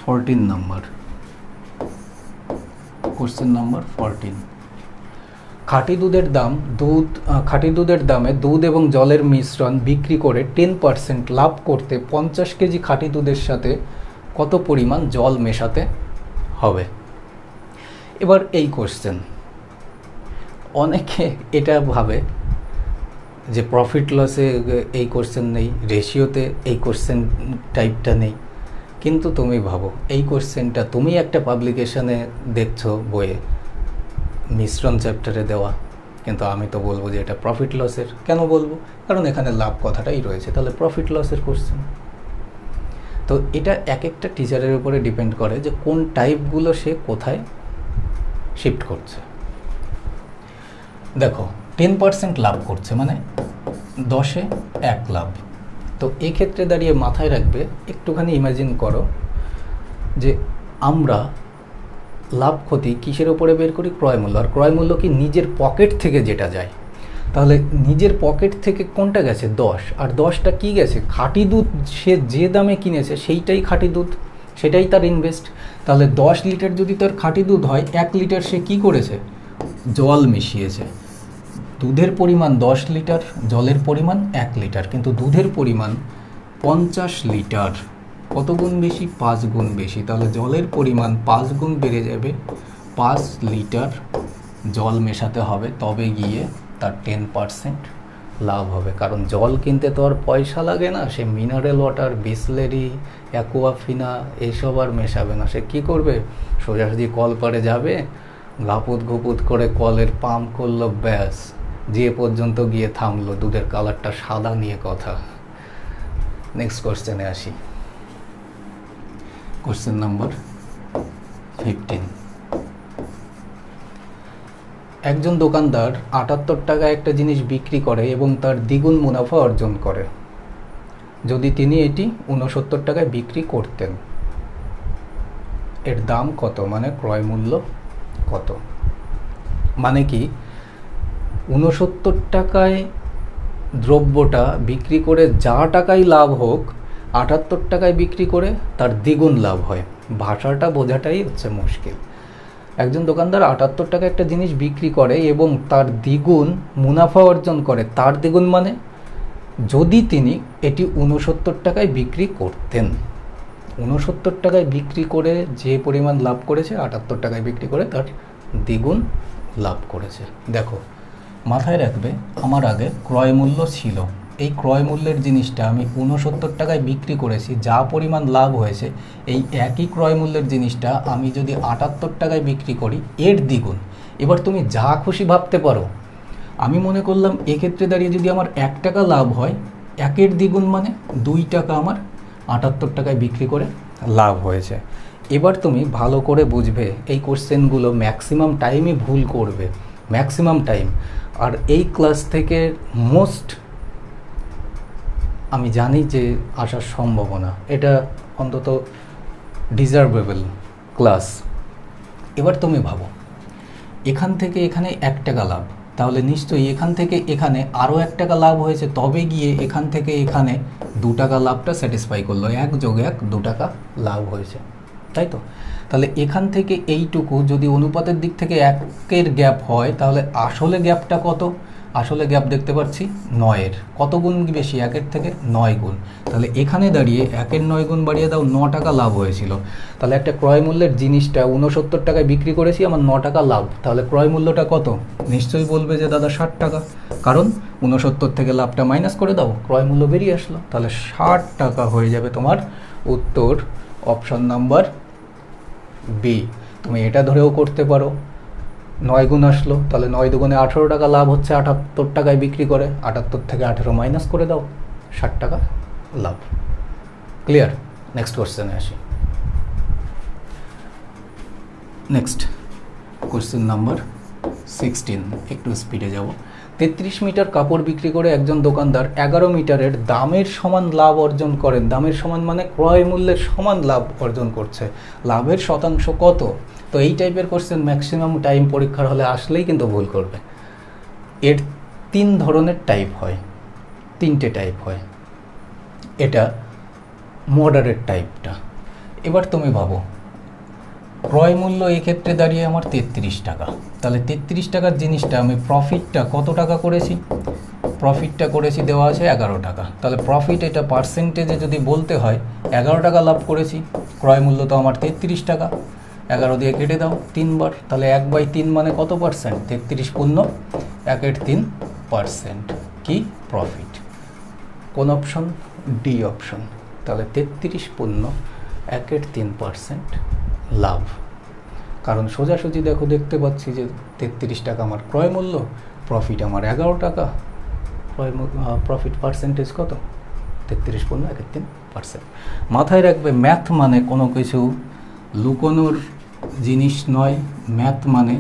[SPEAKER 1] 14 নম্বর কোশ্চেন নাম্বার 14, খাঁটি দুধের দামে দুধ এবং জলের মিশ্রণ বিক্রি করে 10% লাভ করতে 50 কেজি খাঁটি দুধের সাথে কত পরিমাণ জল মেশাতে হবে? এবার এই কোশ্চেন অনেকে এটা ভাবে যে প্রফিট লসে এই কোশ্চেন নেই, রেশিওতে এই কোশ্চেন টাইপটা নেই, কিন্তু তুমি ভাবো এই কোশ্চেনটা তুমি একটা পাবলিকেশনে দেখছো বইয়ে, মিশ্রণ চ্যাপ্টারে দেওয়া, কিন্তু আমি তো বলবো যে এটা প্রফিট লসের। কেন বলবো? কারণ এখানে লাভ কথাটাই রয়েছে, তাহলে প্রফিট লসের কোশ্চেন। তো এটা এক একটা টিচারের উপরে ডিপেন্ড করে যে কোন টাইপগুলো সে কোথায় শিফট করছে। দেখো 10% লাভ করছে মানে 10-এ 1 লাভ। তো এক্ষেত্রে দাঁড়িয়ে মাথায় রাখবে, একটুখানি ইমাজিন করো যে আমরা লাভ ক্ষতি কিসের ওপরে বের করি? ক্রয় মূল্য। আর ক্রয় মূল্য কি? নিজের পকেট থেকে যেটা যায়। তাহলে নিজের পকেট থেকে কোনটা গেছে? 10। আর 10টা কি গেছে? খাঁটি দুধ। সে যে দামে কিনেছে সেইটাই খাঁটি দুধ, সেটাই তার ইনভেস্ট। তাহলে 10 লিটার যদি তার খাঁটি দুধ হয়, 1 লিটার সে কি করেছে? জল মিশিয়েছে। দুধের পরিমাণ 10 লিটার, জলের পরিমাণ 1 লিটার, কিন্তু দুধের পরিমাণ 50 লিটার। কত গুণ বেশি? 5 গুণ বেশি। তাহলে জলের পরিমাণ 5 গুণ বেড়ে যাবে, 5 লিটার জল মেশাতে হবে, তবে গিয়ে তার 10% লাভ হবে। কারণ জল কিনতে তো আর পয়সা লাগে না, সে মিনারেল ওয়াটার, বিসলেরি, অ্যাকোয়াফিনা এইসব আর মেশাবে না। সে কী করবে? সোজাসুজি কল পাড়ে যাবে, ঘাপুত ঘুপুত করে কলের পাম্প করলো, ব্যাস, যে পর্যন্ত গিয়ে থামলো। দুধের কালারটা সাদা নিয়ে কথা। নেক্সট কোশ্চেনে আসি। কোশ্চেন নাম্বার 15, একজন দোকানদার 78 টাকায় একটা জিনিস বিক্রি করে এবং তার দ্বিগুণ মুনাফা অর্জন করে যদি তিনি এটি 69 টাকায় বিক্রি করতেন। এর দাম কত? মানে ক্রয় মূল্য কত? মানে কি 69 টাকায় দ্রব্যটা বিক্রি করে যা টাকাই লাভ হোক, 78 টাকায় বিক্রি করে তার দ্বিগুণ লাভ হয়। ভাষাটা বোঝাটাই হচ্ছে মুশকিল। একজন দোকানদার 78 টাকায় একটা জিনিস বিক্রি করে এবং তার দ্বিগুণ মুনাফা অর্জন করে। তার দ্বিগুণ মানে যদি তিনি এটি 69 টাকায় বিক্রি করতেন। 69 টাকায় বিক্রি করে যে পরিমাণ লাভ করেছে, 78 টাকায় বিক্রি করে তার দ্বিগুণ লাভ করেছে। দেখো মাথায় রাখবে, আমার আগে ক্রয় মূল্য ছিল এই ক্রয় মূল্যের জিনিসটা আমি 69 টাকায় বিক্রি করেছি, যা পরিমাণ লাভ হয়েছে এই একই ক্রয় মূল্যের জিনিসটা আমি যদি 78 টাকায় বিক্রি করি এর দ্বিগুণ। এবার তুমি যা খুশি ভাবতে পারো। আমি মনে করলাম এক্ষেত্রে দাঁড়িয়ে যদি আমার 1 টাকা লাভ হয়, একের দ্বিগুণ মানে 2 টাকা আমার 78 টাকায় বিক্রি করে লাভ হয়েছে। এবার তুমি ভালো করে বুঝবে, এই কোশ্চেনগুলো ম্যাক্সিমাম টাইমই ভুল করবে, ম্যাক্সিমাম টাইম। আর এই ক্লাস থেকে মোস্ট আমি জানি যে আসার সম্ভাবনা, এটা অন্তত ডিজার্ভেবল ক্লাস। এবার তুমি ভাবো, এখান থেকে এখানে 1 টাকা লাভ, তাহলে নিশ্চয়ই এখান থেকে এখানে আরও 1 টাকা লাভ হয়েছে, তবে গিয়ে এখান থেকে এখানে 2 টাকা লাভটা স্যাটিসফাই করলো, 1 যোগ 1 2 টাকা লাভ হয়েছে, তাই তো? তাহলে এখান থেকে এইটুকু যদি অনুপাতের দিক থেকে 1-এর গ্যাপ হয়, তাহলে আসলে গ্যাপটা কত? আসলে গ্যাপ দেখতে পাচ্ছি 9-এর। কত গুণ বেশি? 1-এর থেকে 9 গুণ। তাহলে এখানে দাঁড়িয়ে 1-এর 9 গুণ বাড়িয়ে দাও, 9 টাকা লাভ হয়েছিল। তাহলে একটা ক্রয় মূল্যের জিনিসটা 69 টাকায় বিক্রি করেছি, আমার 9 টাকা লাভ। তাহলে ক্রয় মূল্যটা কত? নিশ্চয়ই বলবে যে দাদা 60 টাকা, কারণ 69 থেকে লাভটা মাইনাস করে দাও, ক্রয় মূল্য বেরিয়ে আসলো। তাহলে 60 টাকা হয়ে যাবে তোমার উত্তর, অপশন নাম্বার বি। তুমি এটা ধরেও করতে পারো, 9 গুণ আসলো, তাহলে 9 দুগুণে 18 টাকা লাভ হচ্ছে, 78 টাকায় বিক্রি করে 78 থেকে 18 মাইনাস করে দাও, 60 টাকা লাভ। ক্লিয়ার? নেক্সট কোশ্চেনে আসি। নেক্সট কোশ্চেন নাম্বার 16, একটু স্পিডে যাব। 33 মিটার কাপড় বিক্রি করে একজন দোকানদার 11 মিটারের দামের সমান লাভ অর্জন করেন। দামের সমান মানে ক্রয় মূল্যের সমান লাভ অর্জন করছে, লাভের শতাংশ কত? তো এই টাইপের কোশ্চেন ম্যাক্সিমাম টাইম পরীক্ষার হলে আসলেই কিন্তু ভুল করবে। এর 3 ধরনের টাইপ হয়, 3টে টাইপ হয়, এটা মডারেট টাইপটা। এবার তুমি ভাবো, ক্রয় মূল্য এক্ষেত্রে দাঁড়িয়ে আমার 33 টাকা, তাহলে 33 টাকার জিনিসটা আমি প্রফিটটা কত টাকা করেছি? প্রফিটটা করেছি দেওয়া আছে 11 টাকা। তাহলে প্রফিট এটা পার্সেন্টেজে যদি বলতে হয়, 11 টাকা লাভ করেছি, ক্রয় মূল্য তো আমার 33 টাকা, 11 দিয়ে কেটে দাও 3 বার, তাহলে 1/3 মানে কত পার্সেন্ট? 33 পূর্ণ 1/3 %, কি প্রফিট। কোন অপশন? D option. তাহলে 33 পূর্ণ 1/3% লাভ। কারণ সোজাসুজি দেখো, দেখতে পাচ্ছি যে 33 টাকা আমার ক্রয় মূল্য, প্রফিট আমার 11 টাকা, প্রফিট পার্সেন্টেজ কত? 33 পূর্ণ 1/3%। মাথায় রাখবে, ম্যাথ মানে কোনো কিছু লুকোনোর জিনিস নয়, ম্যাথ মানে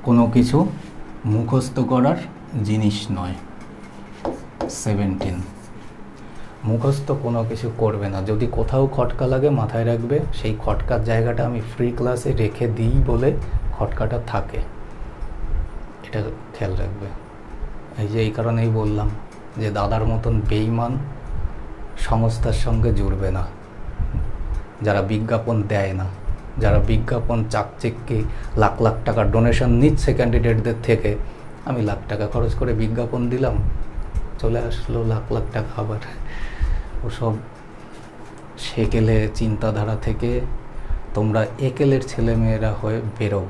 [SPEAKER 1] কোনো কিছু মুখস্থ করার জিনিস নয়। 17, মুখস্থ কোনো কিছু করবে না, যদি কোথাও খটকা লাগে মাথায় রাখবে সেই খটকার জায়গাটা আমি ফ্রি ক্লাসে রেখে দিই বলে খটকাটা থাকে, এটা খেয়াল রাখবে। এই যে এই কারণেই বললাম যে দাদার মতন বেঈমান সংস্থার সঙ্গে জুড়বে না, যারা বিজ্ঞাপন দেয় না, যারা বিজ্ঞাপন চাকচিক্যে লাখ লাখ টাকা ডোনেশন নিচ্ছে ক্যান্ডিডেটদের থেকে। আমি লাখ টাকা খরচ করে বিজ্ঞাপন দিলাম, চলে আসলো লাখ লাখ টাকা। আবার ওসব সেকেলে চিন্তাধারা থেকে তোমরা একেলের ছেলেমেয়েরা হয়ে বেরো,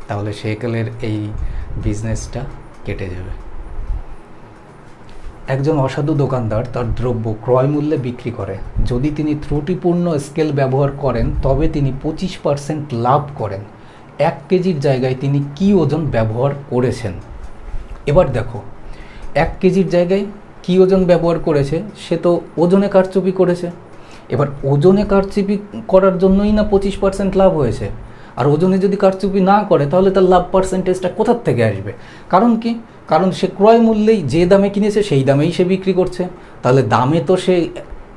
[SPEAKER 1] তাহলে সেকেলের এই বিজনেসটা কেটে যাবে। একজন অসাধু দোকানদার তার দ্রব্য ক্রয় মূল্যে বিক্রি করে। যদি তিনি ত্রুটিপূর্ণ স্কেল ব্যবহার করেন তবে তিনি 25% লাভ করেন। 1 কেজির জায়গায় তিনি কি ওজন ব্যবহার করেছেন? এবার দেখো, 1 কেজির জায়গায় কি ওজন ব্যবহার করেছে, সে তো ওজনে কারচুপি করেছে। এবার ওজনে কারচুপি করার জন্যই না 25% লাভ হয়েছে। আর ওজনে যদি কারচুপি না করে তাহলে তার লাভ পার্সেন্টেজটা কোথার থেকে আসবে? কারণ কি? কারণ সে ক্রয় মূল্যেই যে দামে কিনেছে সেই দামেই সে বিক্রি করছে। তাহলে দামে তো সে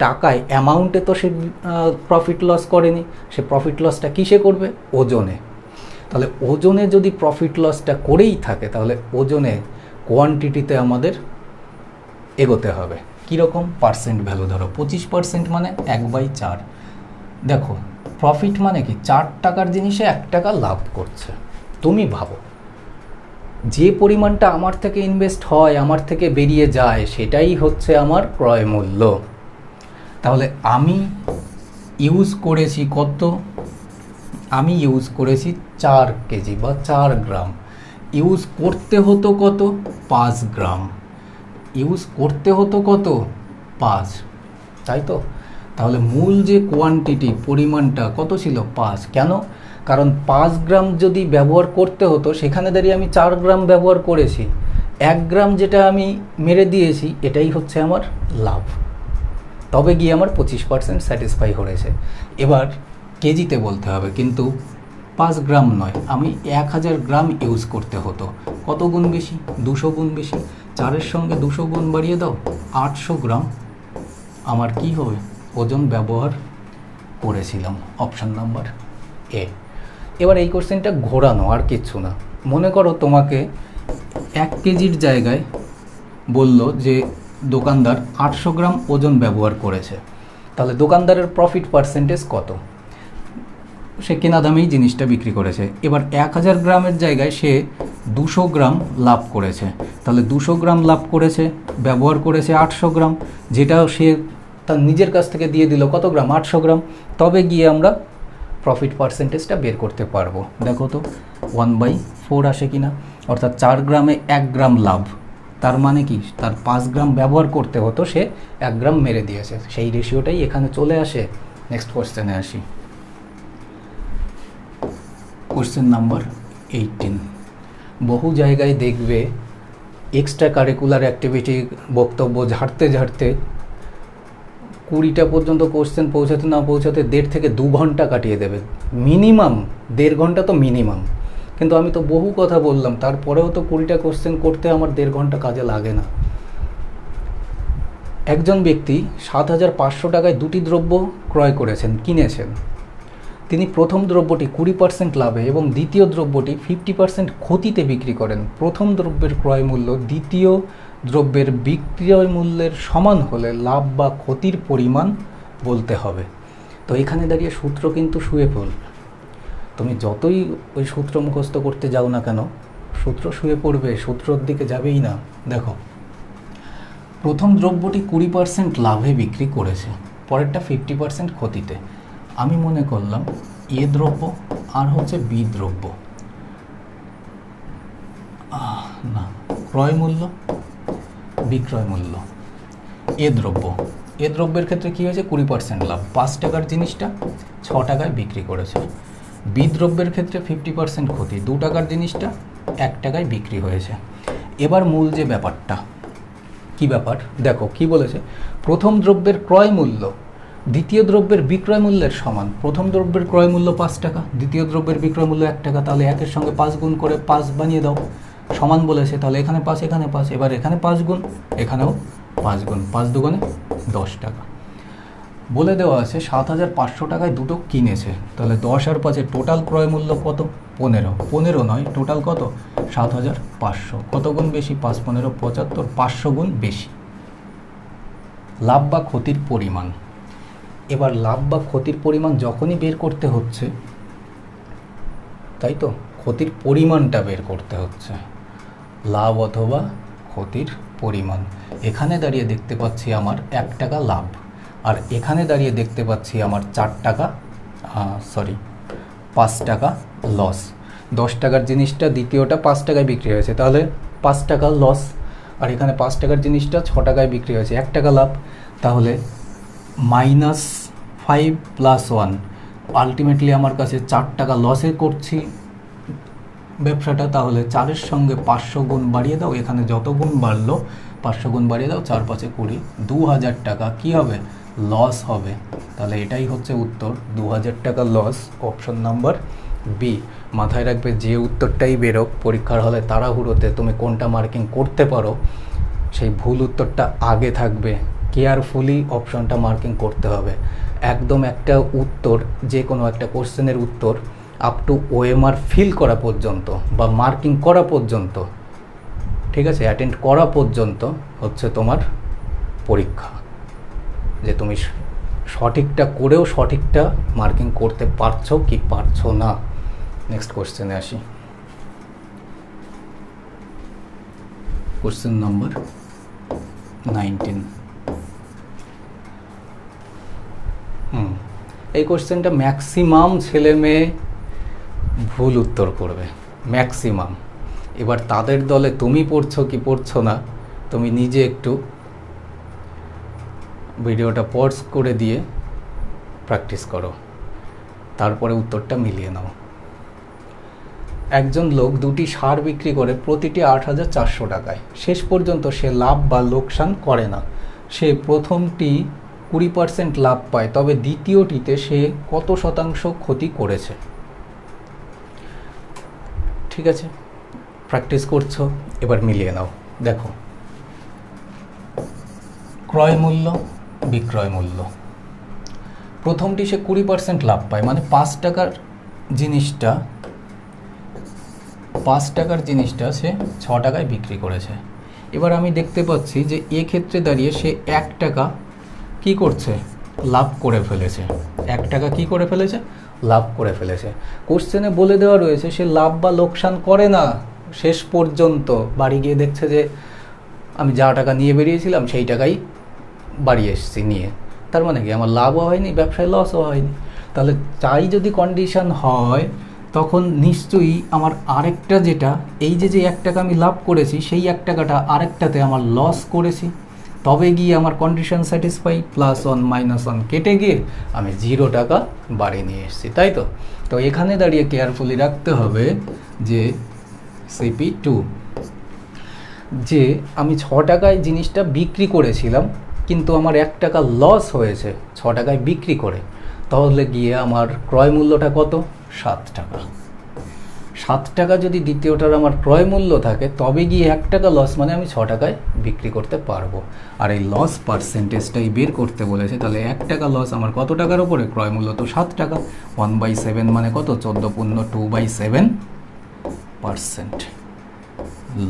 [SPEAKER 1] টাকায় অ্যামাউন্টে তো সে প্রফিট লস করেনি, সে প্রফিট লসটা কিসে করবে? ওজনে। তাহলে ওজনে যদি প্রফিট লসটা করেই থাকে তাহলে ওজনে কোয়ান্টিটিতে আমাদের এগোতে হবে। কীরকম? পার্সেন্ট ভ্যালু ধরো, 25% মানে 1/4। দেখো, প্রফিট মানে কি? 4 টাকার জিনিসে 1 টাকা লাভ করছে। তুমি ভাবো, যে পরিমাণটা আমার থেকে ইনভেস্ট হয়, আমার থেকে বেরিয়ে যায়, সেটাই হচ্ছে আমার ক্রয় মূল্য। তাহলে আমি ইউজ করেছি কত? আমি ইউজ করেছি 4 কেজি বা 4 গ্রাম। ইউজ করতে হতো কত? 5 গ্রাম। ইউজ করতে হতো কত? 5, তাই তো? তাহলে মূল যে কোয়ান্টিটি পরিমাণটা কত ছিল? 5। কেন? কারণ 5 গ্রাম যদি ব্যবহার করতে হতো সেখানে দাঁড়িয়ে আমি 4 গ্রাম ব্যবহার করেছি। 1 গ্রাম যেটা আমি মেরে দিয়েছি এটাই হচ্ছে আমার লাভ। তবে গিয়ে আমার 25% স্যাটিসফাই হয়েছে। এবার কেজিতে বলতে হবে, কিন্তু 5 গ্রাম নয়, আমি 1000 গ্রাম ইউজ করতে হতো। কত গুণ বেশি? 200 গুণ বেশি। 4-এর সঙ্গে 200 গুণ বাড়িয়ে দাও, 800 গ্রাম আমার কি হবে? ওজন ব্যবহার করেছিলাম। Option number A. এবার এই কোশ্চেনটা ঘোরানো, আর কিচ্ছু না। মনে করো তোমাকে 1 কেজির জায়গায় বলল যে দোকানদার 800 গ্রাম ওজন ব্যবহার করেছে, তাহলে দোকানদারের প্রফিট পার্সেন্টেজ কত? সে কেনা দামেই জিনিসটা বিক্রি করেছে। এবার 1000 গ্রামের জায়গায় সে 200 গ্রাম লাভ করেছে, তাহলে 200 গ্রাম লাভ করেছে, ব্যবহার করেছে 800 গ্রাম, যেটা সে তার নিজের কাছ থেকে দিয়ে দিল কত গ্রাম? 800 গ্রাম। তবে গিয়ে আমরা প্রফিট পার্সেন্টেজটা বের করতে পারবো। দেখো তো 1/4 আসে কিনা, অর্থাৎ 4 গ্রামে 1 গ্রাম লাভ। তার মানে কি? তার 5 গ্রাম ব্যবহার করতে হতো, সে 1 গ্রাম মেরে দিয়েছে। সেই রেশিওটাই এখানে চলে আসে। নেক্সট কোশ্চেনে আসি। Question number 18। বহু জায়গায় দেখবে এক্সট্রা কারিকুলার অ্যাক্টিভিটি বক্তব্য ঝাড়তে ঝাড়তে 20টা পর্যন্ত কোশ্চেন পৌঁছাতে না পৌঁছাতে 1.5 থেকে 2 ঘন্টা কাটিয়ে দেবে। মিনিমাম 1.5 ঘন্টা তো মিনিমাম। কিন্তু আমি তো বহু কথা বললাম, তারপরেও তো 20টা কোশ্চেন করতে আমার 1.5 ঘন্টা কাজে লাগে না। একজন ব্যক্তি 7500 টাকায় 2টি দ্রব্য ক্রয় করেছেন, কিনেছেন। তিনি প্রথম দ্রব্যটি 20% লাভে এবং দ্বিতীয় দ্রব্যটি 50% ক্ষতিতে বিক্রি করেন। প্রথম দ্রব্যের ক্রয় মূল্য দ্বিতীয় দ্রব্যের বিক্রয় মূল্যের সমান হলে লাভ বা ক্ষতির পরিমাণ বলতে হবে। তো এখানে দাঁড়িয়ে সূত্র কিন্তু শুয়ে পড়ল। তুমি যতই ওই সূত্র মুখস্থ করতে যাও না কেন, সূত্র শুয়ে পড়বে, সূত্রর দিকে যাবেই না। দেখো, প্রথম দ্রব্যটি 20% লাভে বিক্রি করেছে, পরেরটা 50% ক্ষতিতে। আমি মনে করলাম এ দ্রব্য আর হচ্ছে বি দ্রব্য। না, ক্রয় মূল্য বিক্রয় মূল্য। এ দ্রব্যের ক্ষেত্রে কী হয়েছে? 20% লাভ, 5 টাকার জিনিসটা 6 টাকায় বিক্রি করেছে। বি দ্রব্যের ক্ষেত্রে 50% ক্ষতি, 2 টাকার জিনিসটা 1 টাকায় বিক্রি হয়েছে। এবার মূল যে ব্যাপারটা, কি ব্যাপার? দেখো কি বলেছে, প্রথম দ্রব্যের ক্রয় মূল্য দ্বিতীয় দ্রব্যের বিক্রয় মূল্যের সমান। প্রথম দ্রব্যের ক্রয় মূল্য 5 টাকা, দ্বিতীয় দ্রব্যের বিক্রয় মূল্য 1 টাকা, তাহলে 1-এর সঙ্গে 5 গুণ করে 5 বানিয়ে দাও। সমান বলেছে, তাহলে এখানে 5 এখানে 5, এবার এখানে 5 গুণ, এখানেও 5 গুণ, 5 দুগুণে 10 টাকা। বলে দেওয়া আছে 7500 টাকায় দুটো কিনেছে, তাহলে 10 আর 5-এর টোটাল ক্রয় মূল্য কত? 15। 15 নয়, টোটাল কত? 7500। কত গুণ বেশি? 5 15 75, 500 গুণ বেশি। লাভ বা ক্ষতির পরিমাণ। এবার লাভ বা ক্ষতির পরিমাণ যখনই বের করতে হচ্ছে, তাই তো, ক্ষতির পরিমাণটা বের করতে হচ্ছে, লাভ অথবা ক্ষতির পরিমাণ। এখানে দাঁড়িয়ে দেখতে পাচ্ছি আমার 1 টাকা লাভ, আর এখানে দাঁড়িয়ে দেখতে পাচ্ছি আমার 5 টাকা লস। 10 টাকার জিনিসটা দ্বিতীয়টা 5 টাকায় বিক্রি হয়েছে, তাহলে 5 টাকা লস। আর এখানে 5 টাকার জিনিসটা 6 টাকায় বিক্রি হয়েছে, 1 টাকা লাভ। তাহলে -5 + 1, আলটিমেটলি আমার কাছে 4 টাকা লসে করছি ব্যবসাটা। তাহলে 4-এর সঙ্গে 500 গুণ বাড়িয়ে দাও, এখানে যত গুণ বাড়লো 500 গুণ বাড়িয়ে দাও, 4 5 20, 2000 টাকা কী হবে? লস হবে। তাহলে এটাই হচ্ছে উত্তর, 2000 টাকা লস। Option number B. মাথায় রাখবে, যে উত্তরটাই বেরোক পরীক্ষার হলে তাড়াহুড়োতে তুমি কোনটা মার্কিং করতে পারো, সেই ভুল উত্তরটা আগে থাকবে। কেয়ারফুলি অপশনটা মার্কিং করতে হবে। একদম একটা উত্তর, যে কোনো একটা কোশ্চেনের উত্তর আপ টু ওএমআর ফিল করা পর্যন্ত বা মার্কিং করা পর্যন্ত, ঠিক আছে, অ্যাটেন্ড করা পর্যন্ত হচ্ছে তোমার পরীক্ষা, যে তুমি সঠিকটা করেও সঠিকটা মার্কিং করতে পারছো কি পারছো না। নেক্সট কোশ্চেনে আসি। Question number 19। এই কোশ্চেনটা ম্যাক্সিমাম ছেলে মেয়ে ভুল উত্তর করবে, ম্যাক্সিমাম। এবার তাদের দলে তুমি পড়ছো কি পড়ছো না তুমি নিজে একটু ভিডিওটা পজ করে দিয়ে প্র্যাকটিস করো, তারপরে উত্তরটা মিলিয়ে নাও। একজন লোক দুটি সার বিক্রি করে প্রতিটি ৮,৪০০ টাকায়। শেষ পর্যন্ত সে লাভ বা লোকসান করে না। সে প্রথমটি 20% লাভ পায়, তবে দ্বিতীয়টিতে সে কত শতাংশ ক্ষতি করেছে? ঠিক আছে, প্র্যাকটিস করছো, এবার মিলিয়ে নাও। দেখো, ক্রয় মূল্য, বিক্রয় মূল্য। প্রথমটি সে 20% লাভ পায়, মানে 5 টাকার জিনিসটা সে 6 টাকায় বিক্রি করেছে। এবার আমি দেখতে পাচ্ছি যে এক্ষেত্রে দাঁড়িয়ে সে 1 টাকা কি করছে? লাভ করে ফেলেছে। 1 টাকা কি করে ফেলেছে? লাভ করে ফেলেছে। কোশ্চেনে বলে দেওয়া রয়েছে সে লাভ বা লোকসান করে না। শেষ পর্যন্ত বাড়ি গিয়ে দেখছে যে আমি যা টাকা নিয়ে বেরিয়েছিলাম সেই টাকাই বাড়ি এসেছি নিয়ে। তার মানে কি আমার লাভও হয়নি, ব্যবসায় লসও হয়নি। তাহলে তাই যদি কন্ডিশন হয়, তখন নিশ্চয়ই আমার আরেকটা যেটা, এই যে 1 টাকা আমি লাভ করেছি, সেই 1 টাকাটা আরেকটাতে আমার লস করেছি, তবে গিয়ে আমার কন্ডিশন স্যাটিসফাই, +1 -1 কেটে গিয়ে আমি 0 টাকা বাড়ি নিয়ে এসেছি, তাই তো? তো এখানে দাঁড়িয়ে কেয়ারফুলি রাখতে হবে যে CP2, যে আমি 6 টাকায় জিনিসটা বিক্রি করেছিলাম, কিন্তু আমার 1 টাকা লস হয়েছে 6 টাকায় বিক্রি করে। তাহলে গিয়ে আমার ক্রয় মূল্যটা কত? 7 টাকা। 7 টাকা যদি দ্বিতীয়টার আমার ক্রয় মূল্য থাকে, তবে গিয়ে 1 টাকা লস, মানে আমি 6 টাকায় বিক্রি করতে পারবো। আর এই লস পার্সেন্টেজটাই বের করতে বলেছে। তাহলে 1 টাকা লস আমার কত টাকার উপরে? ক্রয় মূল্য তো 7 টাকা। 1/7 মানে কত? 14 × 2/7%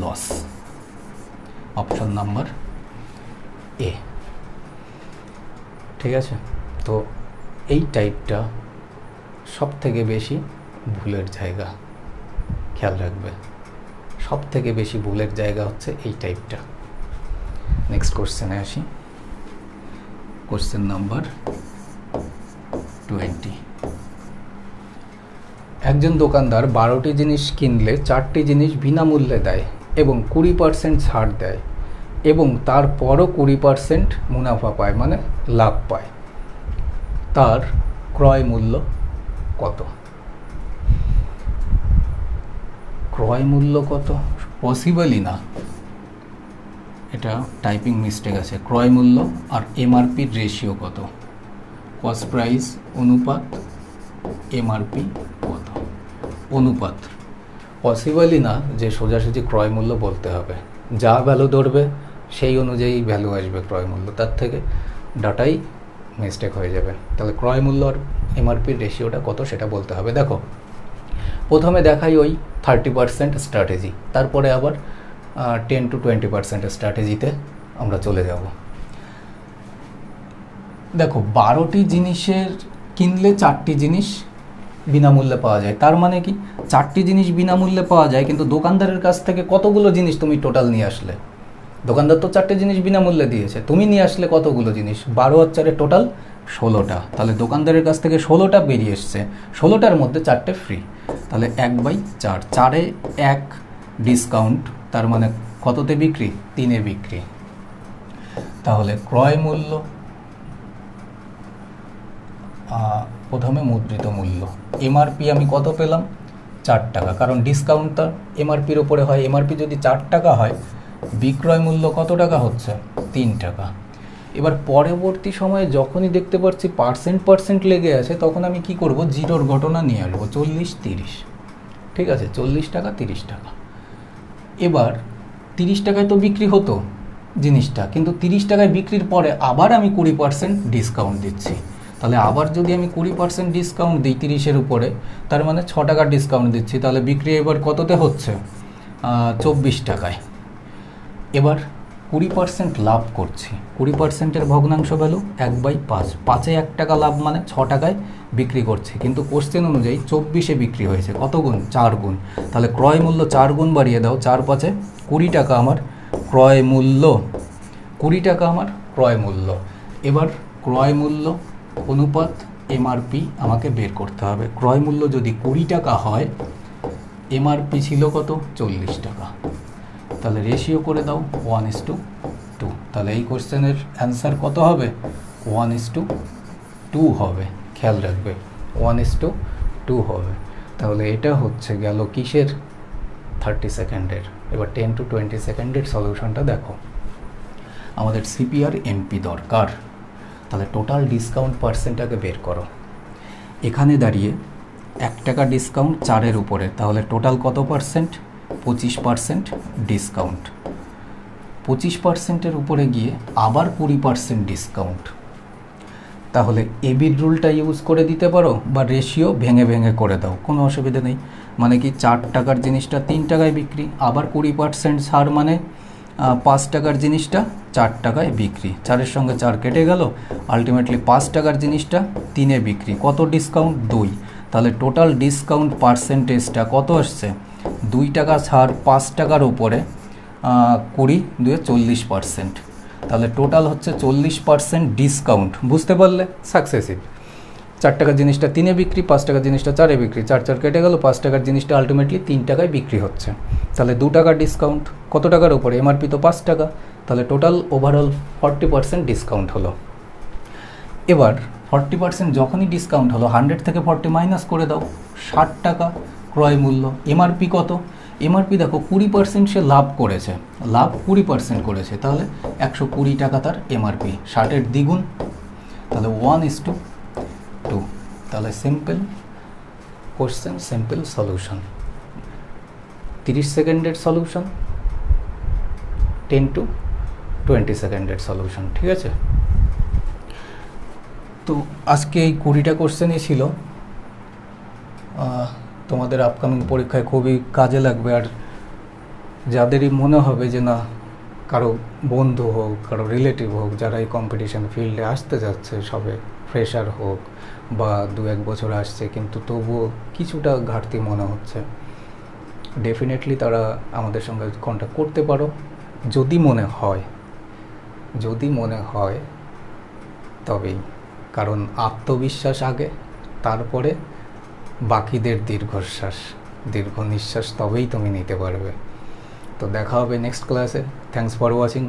[SPEAKER 1] লস। Option number A. ঠিক আছে, তো এই টাইপটা সব থেকে বেশি ভুলের জায়গা, খেয়াল রাখবে। সব থেকে বেশি ভুলের জায়গা হচ্ছে এই টাইপটা। নেক্সট কোশ্চেনে আসি। Question number 20। একজন দোকানদার 12টি জিনিস কিনলে 4টি জিনিস বিনামূল্যে দেয় এবং 20% ছাড় দেয়, এবং তারপরও 20% মুনাফা পায়, মানে লাভ পায়। তার ক্রয় মূল্য কত? ক্রয় মূল্য কত? পসিবলই না, এটা টাইপিং মিস্টেক আছে। ক্রয় মূল্য আর এমআরপির রেশিও কত? কস্ট প্রাইস অনুপাত এমআরপি কত? অনুপাত। পসিবলই না যে সোজাসুজি ক্রয় মূল্য বলতে হবে। যা ভ্যালু ধরবে সেই অনুযায়ী ভ্যালু আসবে ক্রয় মূল্য, তার থেকে ডাটাই মিস্টেক হয়ে যাবে। তাহলে ক্রয় মূল্য আর এমআরপির রেশিওটা কত সেটা বলতে হবে। দেখো, প্রথমে দেখাই ওই 30% স্ট্র্যাটেজি, তারপরে আবার 10 to 20% স্ট্র্যাটেজিতে আমরা চলে যাব। দেখো, 12টি জিনিসের কিনলে 4টি জিনিস বিনামূল্যে পাওয়া যায়। তার মানে কি 4টি জিনিস বিনামূল্যে পাওয়া যায়, কিন্তু দোকানদারের কাছ থেকে কতগুলো জিনিস তুমি টোটাল নিয়ে আসলে? দোকানদার তো 4টে জিনিস বিনামূল্যে দিয়েছে, তুমি নিয়ে আসলে কতগুলো জিনিস? 12 আর 4 টোটাল 16টা। তাহলে দোকানদারের কাছ থেকে 16টা বেরিয়ে এসছে, 16টার মধ্যে 4টে ফ্রি। তাহলে 1/4, 4-এ 1 ডিসকাউন্ট, তার মানে কততে বিক্রি? 3-এ বিক্রি। তাহলে ক্রয় মূল্য, প্রথমে মুদ্রিত মূল্য, এমআরপি আমি কত পেলাম? 4 টাকা, কারণ ডিসকাউন্টটা এমআরপির ওপরে হয়। এমআরপি যদি 4 টাকা হয়, বিক্রয় মূল্য কত টাকা হচ্ছে? 3 টাকা। এবার পরবর্তী সময়ে যখনই দেখতে পাচ্ছি পার্সেন্ট লেগে আছে, তখন আমি কি করব? জিরোর ঘটনা নিয়ে আসবো। 40-30, ঠিক আছে, 40 টাকা 30 টাকা। এবার 30 টাকায় তো বিক্রি হতো জিনিসটা, কিন্তু 30 টাকায় বিক্রির পরে আবার আমি 20% ডিসকাউন্ট দিচ্ছি। তাহলে আবার যদি আমি 20% ডিসকাউন্ট দিই 30-এর উপরে, তার মানে 6 টাকার ডিসকাউন্ট দিচ্ছি। তাহলে বিক্রি এবার কততে হচ্ছে? 24 টাকায়। এবার 20% লাভ করছি। 20%-এর ভগ্নাংশ ভ্যালু 1/5। 5-এ 1 টাকা লাভ, মানে 6 টাকায় বিক্রি করছি, কিন্তু কোশ্চেন অনুযায়ী 24-এ বিক্রি হয়েছে। কত গুণ? 4 গুণ। তাহলে ক্রয় মূল্য 4 গুণ বাড়িয়ে দাও। 4-5-এ 20 টাকা আমার ক্রয় মূল্য। 20 টাকা আমার ক্রয় মূল্য। এবার ক্রয় মূল্য অনুপাত এমআরপি আমাকে বের করতে হবে। ক্রয় মূল্য যদি 20 টাকা হয়, এমআরপি ছিল কত? 40 টাকা। তাহলে রেশিও করে দাও 1:2। তাহলে এই কোশ্চেনের অ্যান্সার কত হবে? 1:2 হবে। খেয়াল রাখবে 1:2 হবে। তাহলে এটা হচ্ছে গেল কিসের? 30 সেকেন্ডের। এবার 10 to 20 সেকেন্ডের সলিউশনটা দেখো। আমাদের সিপি আর এমপি দরকার, তাহলে টোটাল ডিসকাউন্ট পার্সেন্টটাকে বের করো। এখানে দাঁড়িয়ে 1 টাকা ডিসকাউন্ট 4-এর উপরে, তাহলে টোটাল কত পার্সেন্ট? 25% ডিসকাউন্ট। 25%-এর উপরে গিয়ে আবার 20% ডিসকাউন্ট। তাহলে এবির রুলটা ইউজ করে দিতে পারো বা রেশিও ভেঙে ভেঙে করে দাও, কোনো অসুবিধা নেই। মানে কি 4 টাকার জিনিসটা 3 টাকায় বিক্রি, আবার 20% ছাড় মানে 5 টাকার জিনিসটা 4 টাকায় বিক্রি। 4-এর সঙ্গে 4 কেটে গেল, আলটিমেটলি 5 টাকার জিনিসটা 3-এ বিক্রি। কত ডিসকাউন্ট? 2। তাহলে টোটাল ডিসকাউন্ট পার্সেন্টেজটা কত আসছে? 2 টাকা ছাড় 5 টাকার উপরে 20, 2 40%। তাহলে টোটাল হচ্ছে 40% ডিসকাউন্ট। বুঝতে পারলে? সাকসেসিভ। 4 টাকার জিনিসটা 3-এ বিক্রি, 5 টাকার জিনিসটা 4-এ বিক্রি, 4 কেটে গেল, 5 টাকার জিনিসটা আলটিমেটলি 3 টাকায় বিক্রি হচ্ছে। তাহলে 2 টাকার ডিসকাউন্ট কত টাকার উপরে? এমআরপি তো 5 টাকা, তাহলে টোটাল ওভারঅল 40% ডিসকাউন্ট হলো। এবার 40% যখনই ডিসকাউন্ট হলো, 100 থেকে 40 মাইনাস করে দাও, 60 টাকা ক্রয় মূল্য। এমআরপি কত? এমআরপি দেখো 20% সে লাভ করেছে, লাভ 20% করেছে, তাহলে 120 টাকা তার এমআরপি। 60-এর দ্বিগুণ, তাহলে 1:2। তাহলে সিম্পল কোশ্চেন, সিম্পল সলিউশন। 30 সেকেন্ডের সলিউশন, 10 to 20 সেকেন্ডের সলিউশন। ঠিক আছে? তো আজকে এই 20টা কোশ্চেনই ছিল, তোমাদের আপকামিং পরীক্ষায় খুবই কাজে লাগবে। আর যাদেরই মনে হবে যে না, কারো বন্ধু হোক, কারো রিলেটিভ হোক, যারা এই কম্পিটিশন ফিল্ডে আসতে যাচ্ছে, সবে ফ্রেশার হোক বা 2-1 বছর আসছে কিন্তু তবুও কিছুটা ঘাটতি মনে হচ্ছে, ডেফিনেটলি তারা আমাদের সঙ্গে কন্ট্যাক্ট করতে পারো। যদি মনে হয় তবেই, কারণ আত্মবিশ্বাস আগে, তারপরে বাকিদের দীর্ঘ নিঃশ্বাস, তবেই তুমি নিতে পারবে। তো দেখা হবে নেক্সট ক্লাসে। Thanks for watching.